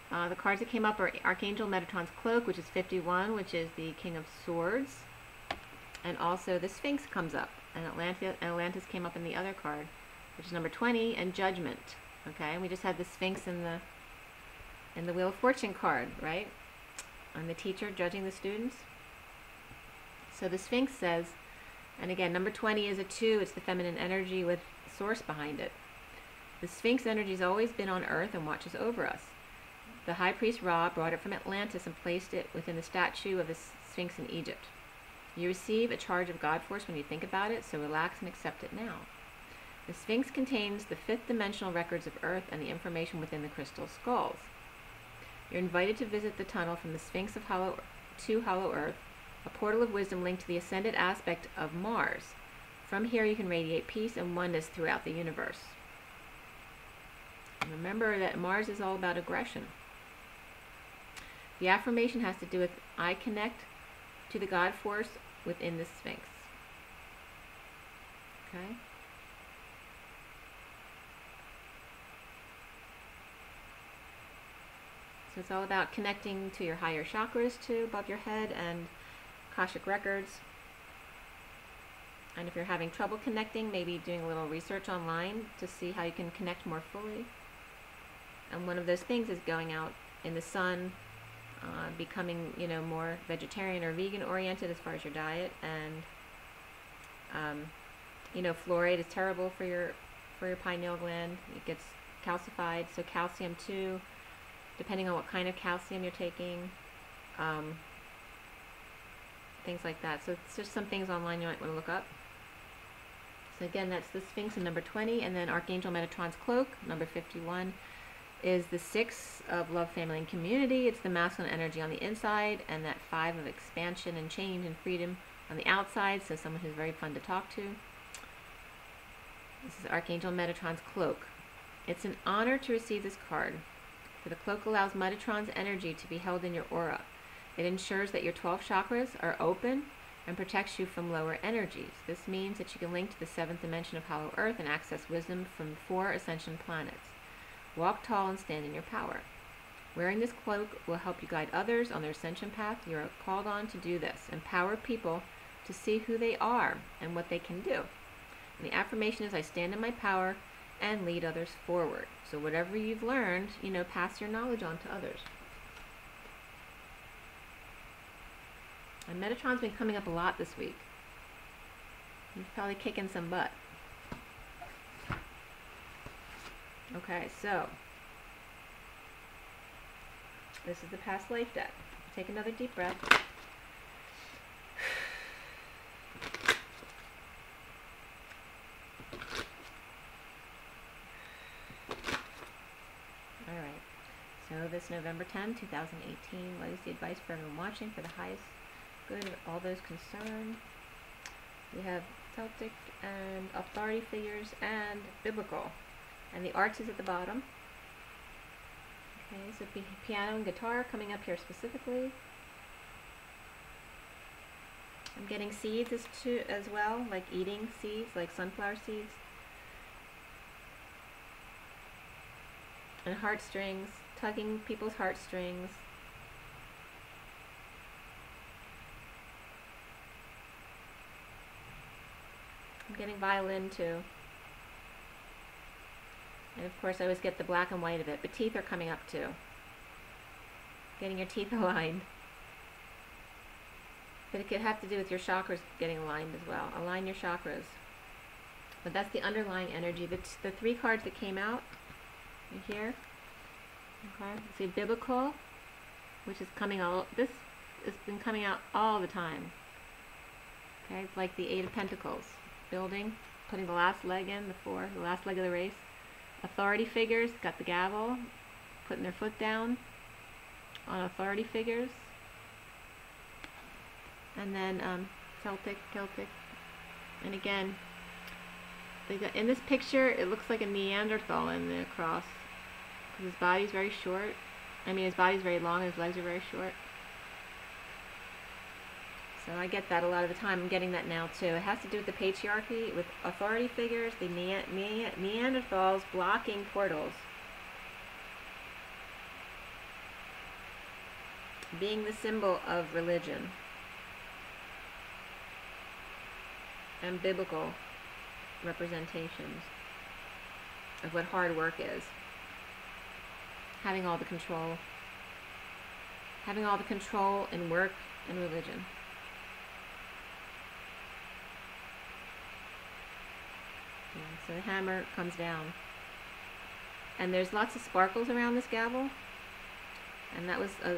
The cards that came up are Archangel Metatron's Cloak, which is 51, which is the King of Swords. And also the Sphinx comes up. And Atlantis came up in the other card, which is number 20, and Judgment. Okay? And we just had the Sphinx in the Wheel of Fortune card, right? And the teacher judging the students. So the Sphinx says, and again, number 20 is a 2. It's the feminine energy with source behind it. The Sphinx energy has always been on Earth and watches over us. The High Priest Ra brought it from Atlantis and placed it within the statue of the Sphinx in Egypt. You receive a charge of God Force when you think about it, so relax and accept it now. The Sphinx contains the 5th dimensional records of Earth and the information within the crystal skulls. You're invited to visit the tunnel from the Sphinx of Hollow Earth, a portal of wisdom linked to the ascended aspect of Mars. From here you can radiate peace and oneness throughout the universe. And remember that Mars is all about aggression. The affirmation has to do with, I connect to the God Force within the Sphinx. Okay? So it's all about connecting to your higher chakras too, above your head, and Akashic records. And if you're having trouble connecting, maybe doing a little research online to see how you can connect more fully. And one of those things is going out in the sun, becoming, more vegetarian or vegan oriented as far as your diet. And fluoride is terrible for your pineal gland. It gets calcified, so calcium too, depending on what kind of calcium you're taking. Things like that. So it's just some things online you might want to look up. So again, that's the Sphinx in number 20, and then Archangel Metatron's Cloak, number 51, is the 6 of love, family, and community. It's the masculine energy on the inside, and that 5 of expansion and change and freedom on the outside, so someone who's very fun to talk to. This is Archangel Metatron's Cloak. It's an honor to receive this card, for the cloak allows Metatron's energy to be held in your aura. It ensures that your 12 chakras are open and protects you from lower energies. This means that you can link to the 7th dimension of Hollow Earth and access wisdom from 4 ascension planets. Walk tall and stand in your power. Wearing this cloak will help you guide others on their ascension path. You are called on to do this. Empower people to see who they are and what they can do. And the affirmation is, I stand in my power and lead others forward. So whatever you've learned, pass your knowledge on to others. And Metatron's been coming up a lot this week. He's probably kicking some butt. Okay, so this is the past life deck. Take another deep breath. Alright, so this November 10, 2018, legacy advice for everyone watching for the highest good of all those concerned. We have Celtic and authority figures and biblical. And the arts is at the bottom. Okay, so piano and guitar coming up here specifically. I'm getting seeds as well, like eating seeds, like sunflower seeds. And heartstrings, tugging people's heartstrings. I'm getting violin too. And of course I always get the black and white of it, but teeth are coming up too. Getting your teeth aligned. But it could have to do with your chakras getting aligned as well. Align your chakras. But that's the underlying energy. The 3 cards that came out right here. Okay. See, biblical, which is coming this has been coming out all the time. Okay, it's like the 8 of Pentacles. Building, putting the last leg in, the last leg of the race. Authority figures, got the gavel, putting their foot down on authority figures. And then Celtic. And again, in this picture, it looks like a Neanderthal in the cross. Because his body's very short. I mean, his body's very long and his legs are very short. So I get that a lot of the time. I'm getting that now too. It has to do with the patriarchy, with authority figures, the Neanderthals blocking portals. Being the symbol of religion and biblical representations of what hard work is. Having all the control. Having all the control in work and religion. Yeah, so the hammer comes down. And there's lots of sparkles around this gavel. And that was a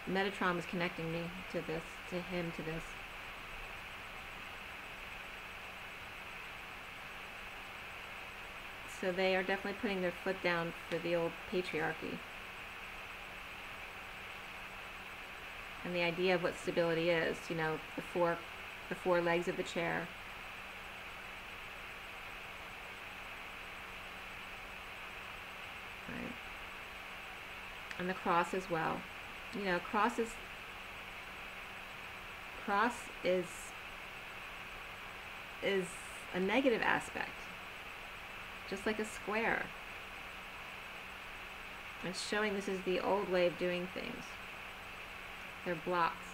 Metatron was connecting me to this, to him, to this. So they are definitely putting their foot down for the old patriarchy. And the idea of what stability is, you know, the four legs of the chair. Right. And the cross as well. You know, cross is a negative aspect. Just like a square. It's showing this is the old way of doing things. They're blocks.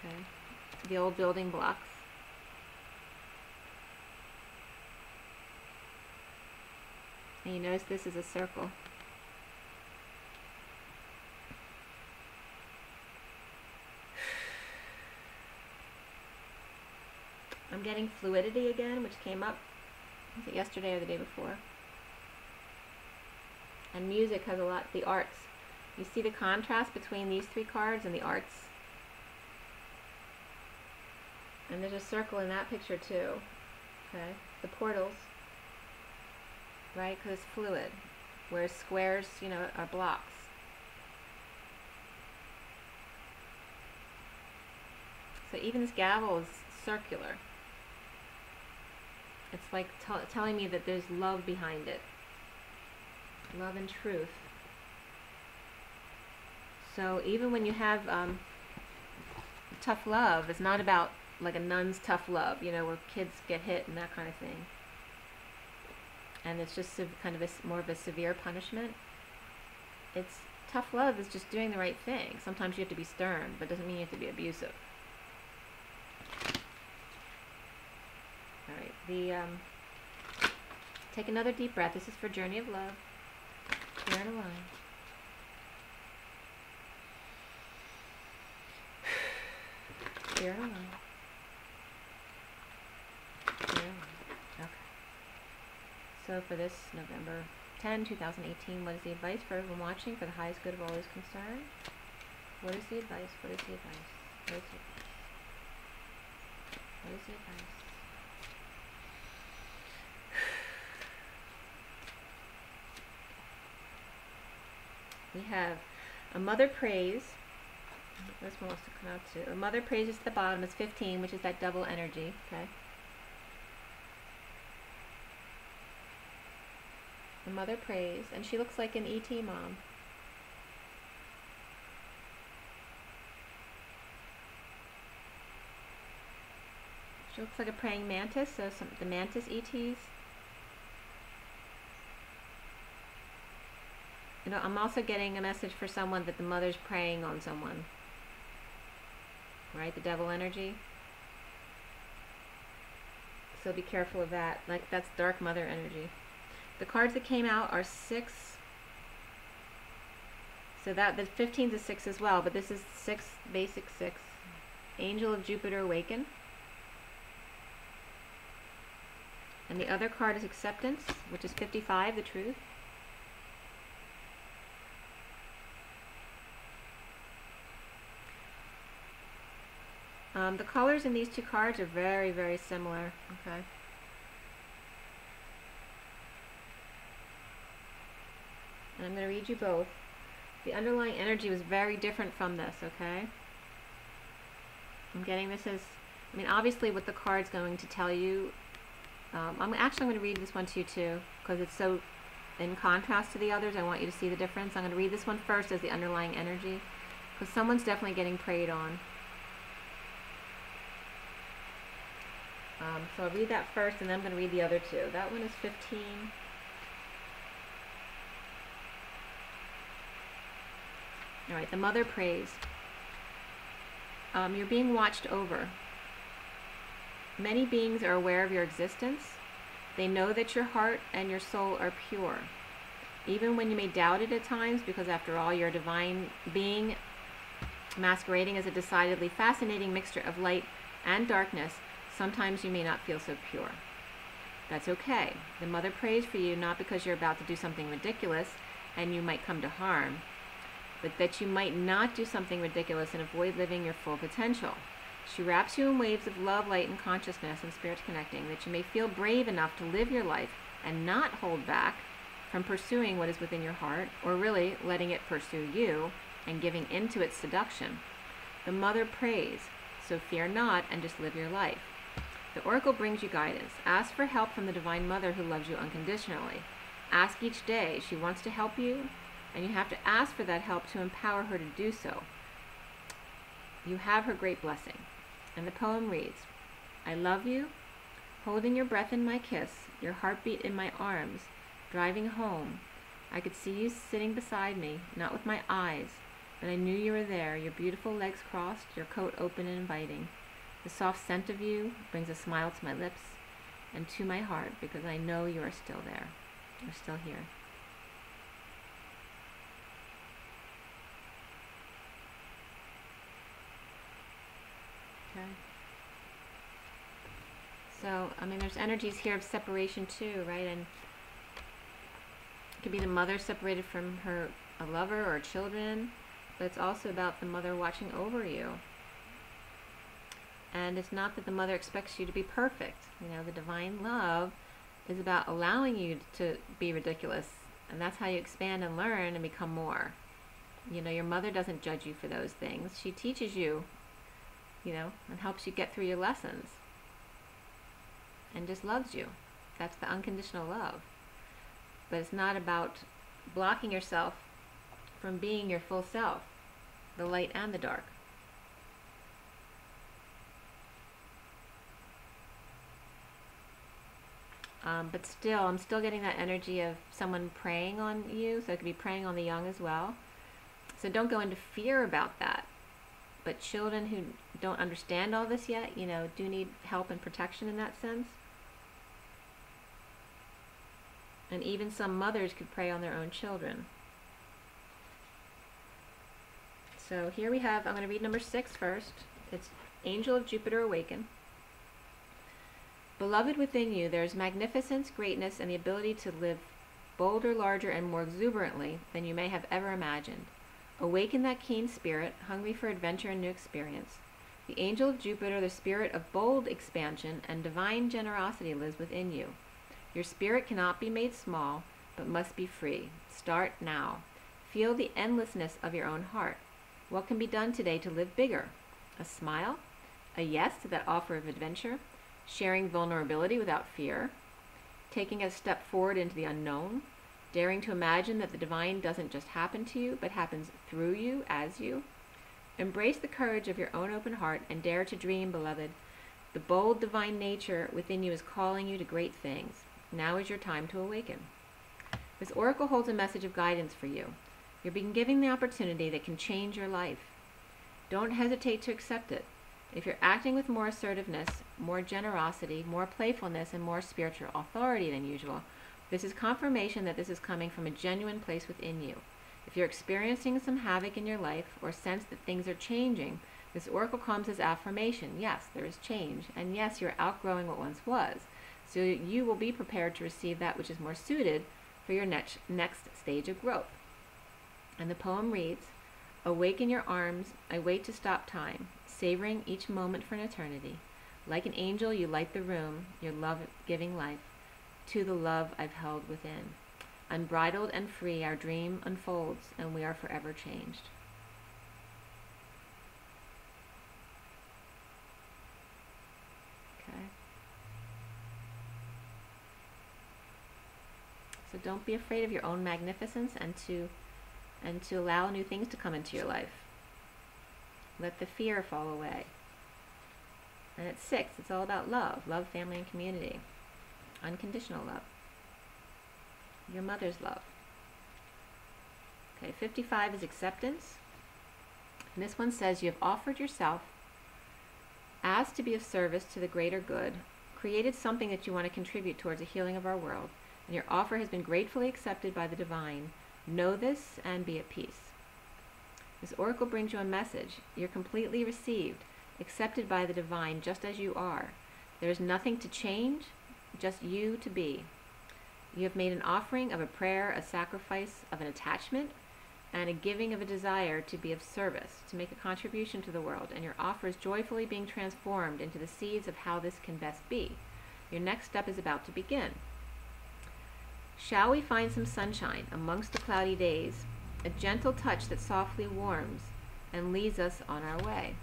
Okay. The old building blocks. And you notice this is a circle. I'm getting fluidity again, which came up, was it yesterday or the day before? And music has a lot, the arts. You see the contrast between these three cards and the arts? And there's a circle in that picture too. Okay, the portals, right? Because it's fluid, whereas squares, you know, are blocks. So even this gavel is circular. It's like telling me that there's love behind it. Love and truth. So even when you have tough love, it's not about like a nun's tough love, you know, where kids get hit and that kind of thing. And it's just kind of more of a severe punishment. It's tough love is just doing the right thing. Sometimes you have to be stern, but it doesn't mean you have to be abusive. Alright, take another deep breath. This is for Journey of Love. Clear and align. Clear and align. Clear and align. Okay. So for this November 10, 2018, what is the advice for everyone watching for the highest good of all is concerned? What is the advice? What is the advice? What is the advice? What is the advice? We have a mother praise. This one wants to come out too. A mother praise is at the bottom. It's 15, which is that double energy. Okay. A mother praise, and she looks like an ET mom. She looks like a praying mantis. So the mantis ETs. You know, I'm also getting a message for someone that the mother's preying on someone. Right? The devil energy. So be careful of that. Like, that's dark mother energy. The cards that came out are 6. So that, the 15 is a 6 as well, but this is 6, basic 6. Angel of Jupiter Awaken. And the other card is Acceptance, which is 55, the Truth. The colors in these two cards are very, very similar. Okay. And I'm going to read you both. The underlying energy was very different from this, okay? I'm getting this as, I mean, obviously what the card's going to tell you I'm going to read this one to you too, because it's so in contrast to the others. I want you to see the difference. I'm going to read this one first as the underlying energy, because someone's definitely getting preyed on. So I'll read that first, and then I'm going to read the other two. That one is 15. All right, the mother prays. You're being watched over. Many beings are aware of your existence. They know that your heart and your soul are pure. Even when you may doubt it at times, because after all, you're a divine being masquerading as a decidedly fascinating mixture of light and darkness, sometimes you may not feel so pure. That's okay. The mother prays for you not because you're about to do something ridiculous and you might come to harm, but that you might not do something ridiculous and avoid living your full potential. She wraps you in waves of love, light, and consciousness and spirit connecting, that you may feel brave enough to live your life and not hold back from pursuing what is within your heart, or really letting it pursue you and giving into its seduction. The mother prays, so fear not and just live your life. The oracle brings you guidance. Ask for help from the Divine Mother who loves you unconditionally. Ask each day. She wants to help you, and you have to ask for that help to empower her to do so. You have her great blessing. And the poem reads, I love you, holding your breath in my kiss, your heartbeat in my arms, driving home. I could see you sitting beside me, not with my eyes, but I knew you were there, your beautiful legs crossed, your coat open and inviting. The soft scent of you brings a smile to my lips and to my heart, because I know you are still there. You're still here. Okay. So, I mean, there's energies here of separation too, right? And it could be the mother separated from a lover or children, but it's also about the mother watching over you. And it's not that the mother expects you to be perfect. You know, the divine love is about allowing you to be ridiculous, and that's how you expand and learn and become more. You know, your mother doesn't judge you for those things. She teaches you, you know, and helps you get through your lessons, and just loves you. That's the unconditional love. But it's not about blocking yourself from being your full self, the light and the dark. But still, I'm still getting that energy of someone preying on you, so it could be preying on the young as well. So don't go into fear about that. But children who don't understand all this yet, you know, do need help and protection in that sense. And even some mothers could prey on their own children. So here we have, I'm going to read number 6 first. It's Angel of Jupiter Awaken. Beloved, within you there is magnificence, greatness, and the ability to live bolder, larger, and more exuberantly than you may have ever imagined. Awaken that keen spirit, hungry for adventure and new experience. The Angel of Jupiter, the spirit of bold expansion and divine generosity, lives within you. Your spirit cannot be made small, but must be free. Start now. Feel the endlessness of your own heart. What can be done today to live bigger? A smile? A yes to that offer of adventure? Sharing vulnerability without fear? Taking a step forward into the unknown? Daring to imagine that the divine doesn't just happen to you, but happens through you, as you? Embrace the courage of your own open heart and dare to dream, beloved. The bold divine nature within you is calling you to great things. Now is your time to awaken. This oracle holds a message of guidance for you. You're being given the opportunity that can change your life. Don't hesitate to accept it. If you're acting with more assertiveness, more generosity, more playfulness, and more spiritual authority than usual, this is confirmation that this is coming from a genuine place within you. If you're experiencing some havoc in your life or sense that things are changing, this oracle comes as affirmation. Yes, there is change, and yes, you're outgrowing what once was. So you will be prepared to receive that which is more suited for your next stage of growth. And the poem reads, Awaken your arms, I wait to stop time, savoring each moment for an eternity. Like an angel, you light the room, your love-giving life, to the love I've held within. Unbridled and free, our dream unfolds, and we are forever changed. Okay. So don't be afraid of your own magnificence, and to allow new things to come into your life. Let the fear fall away. And at 6, it's all about love. Love, family, and community. Unconditional love. Your mother's love. Okay, 55 is acceptance. And this one says you have offered yourself, asked to be of service to the greater good, created something that you want to contribute towards the healing of our world, and your offer has been gratefully accepted by the divine. Know this and be at peace. This oracle brings you a message. You're completely received, accepted by the divine just as you are. There is nothing to change, just you to be. You have made an offering of a prayer, a sacrifice of an attachment, and a giving of a desire to be of service, to make a contribution to the world, and your offer is joyfully being transformed into the seeds of how this can best be. Your next step is about to begin. Shall we find some sunshine amongst the cloudy days, a gentle touch that softly warms and leads us on our way?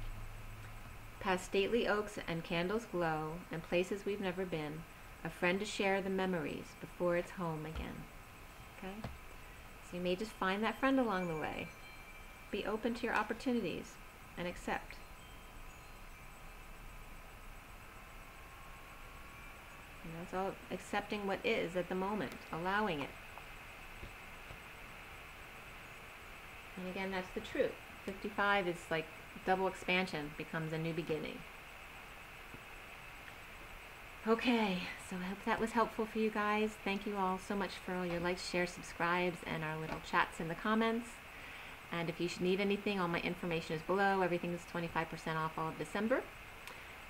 Past stately oaks and candles glow, and places we've never been, a friend to share the memories before it's home again. Okay? So you may just find that friend along the way. Be open to your opportunities and accept. And that's all, accepting what is at the moment, allowing it. And again, that's the truth. 55 is like double expansion, becomes a new beginning. Okay, so I hope that was helpful for you guys. Thank you all so much for all your likes, shares, subscribes, and our little chats in the comments. And if you should need anything, all my information is below. Everything is 25% off all of December.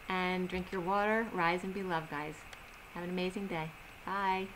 And drink your water, rise and be loved, guys. Have an amazing day. Bye.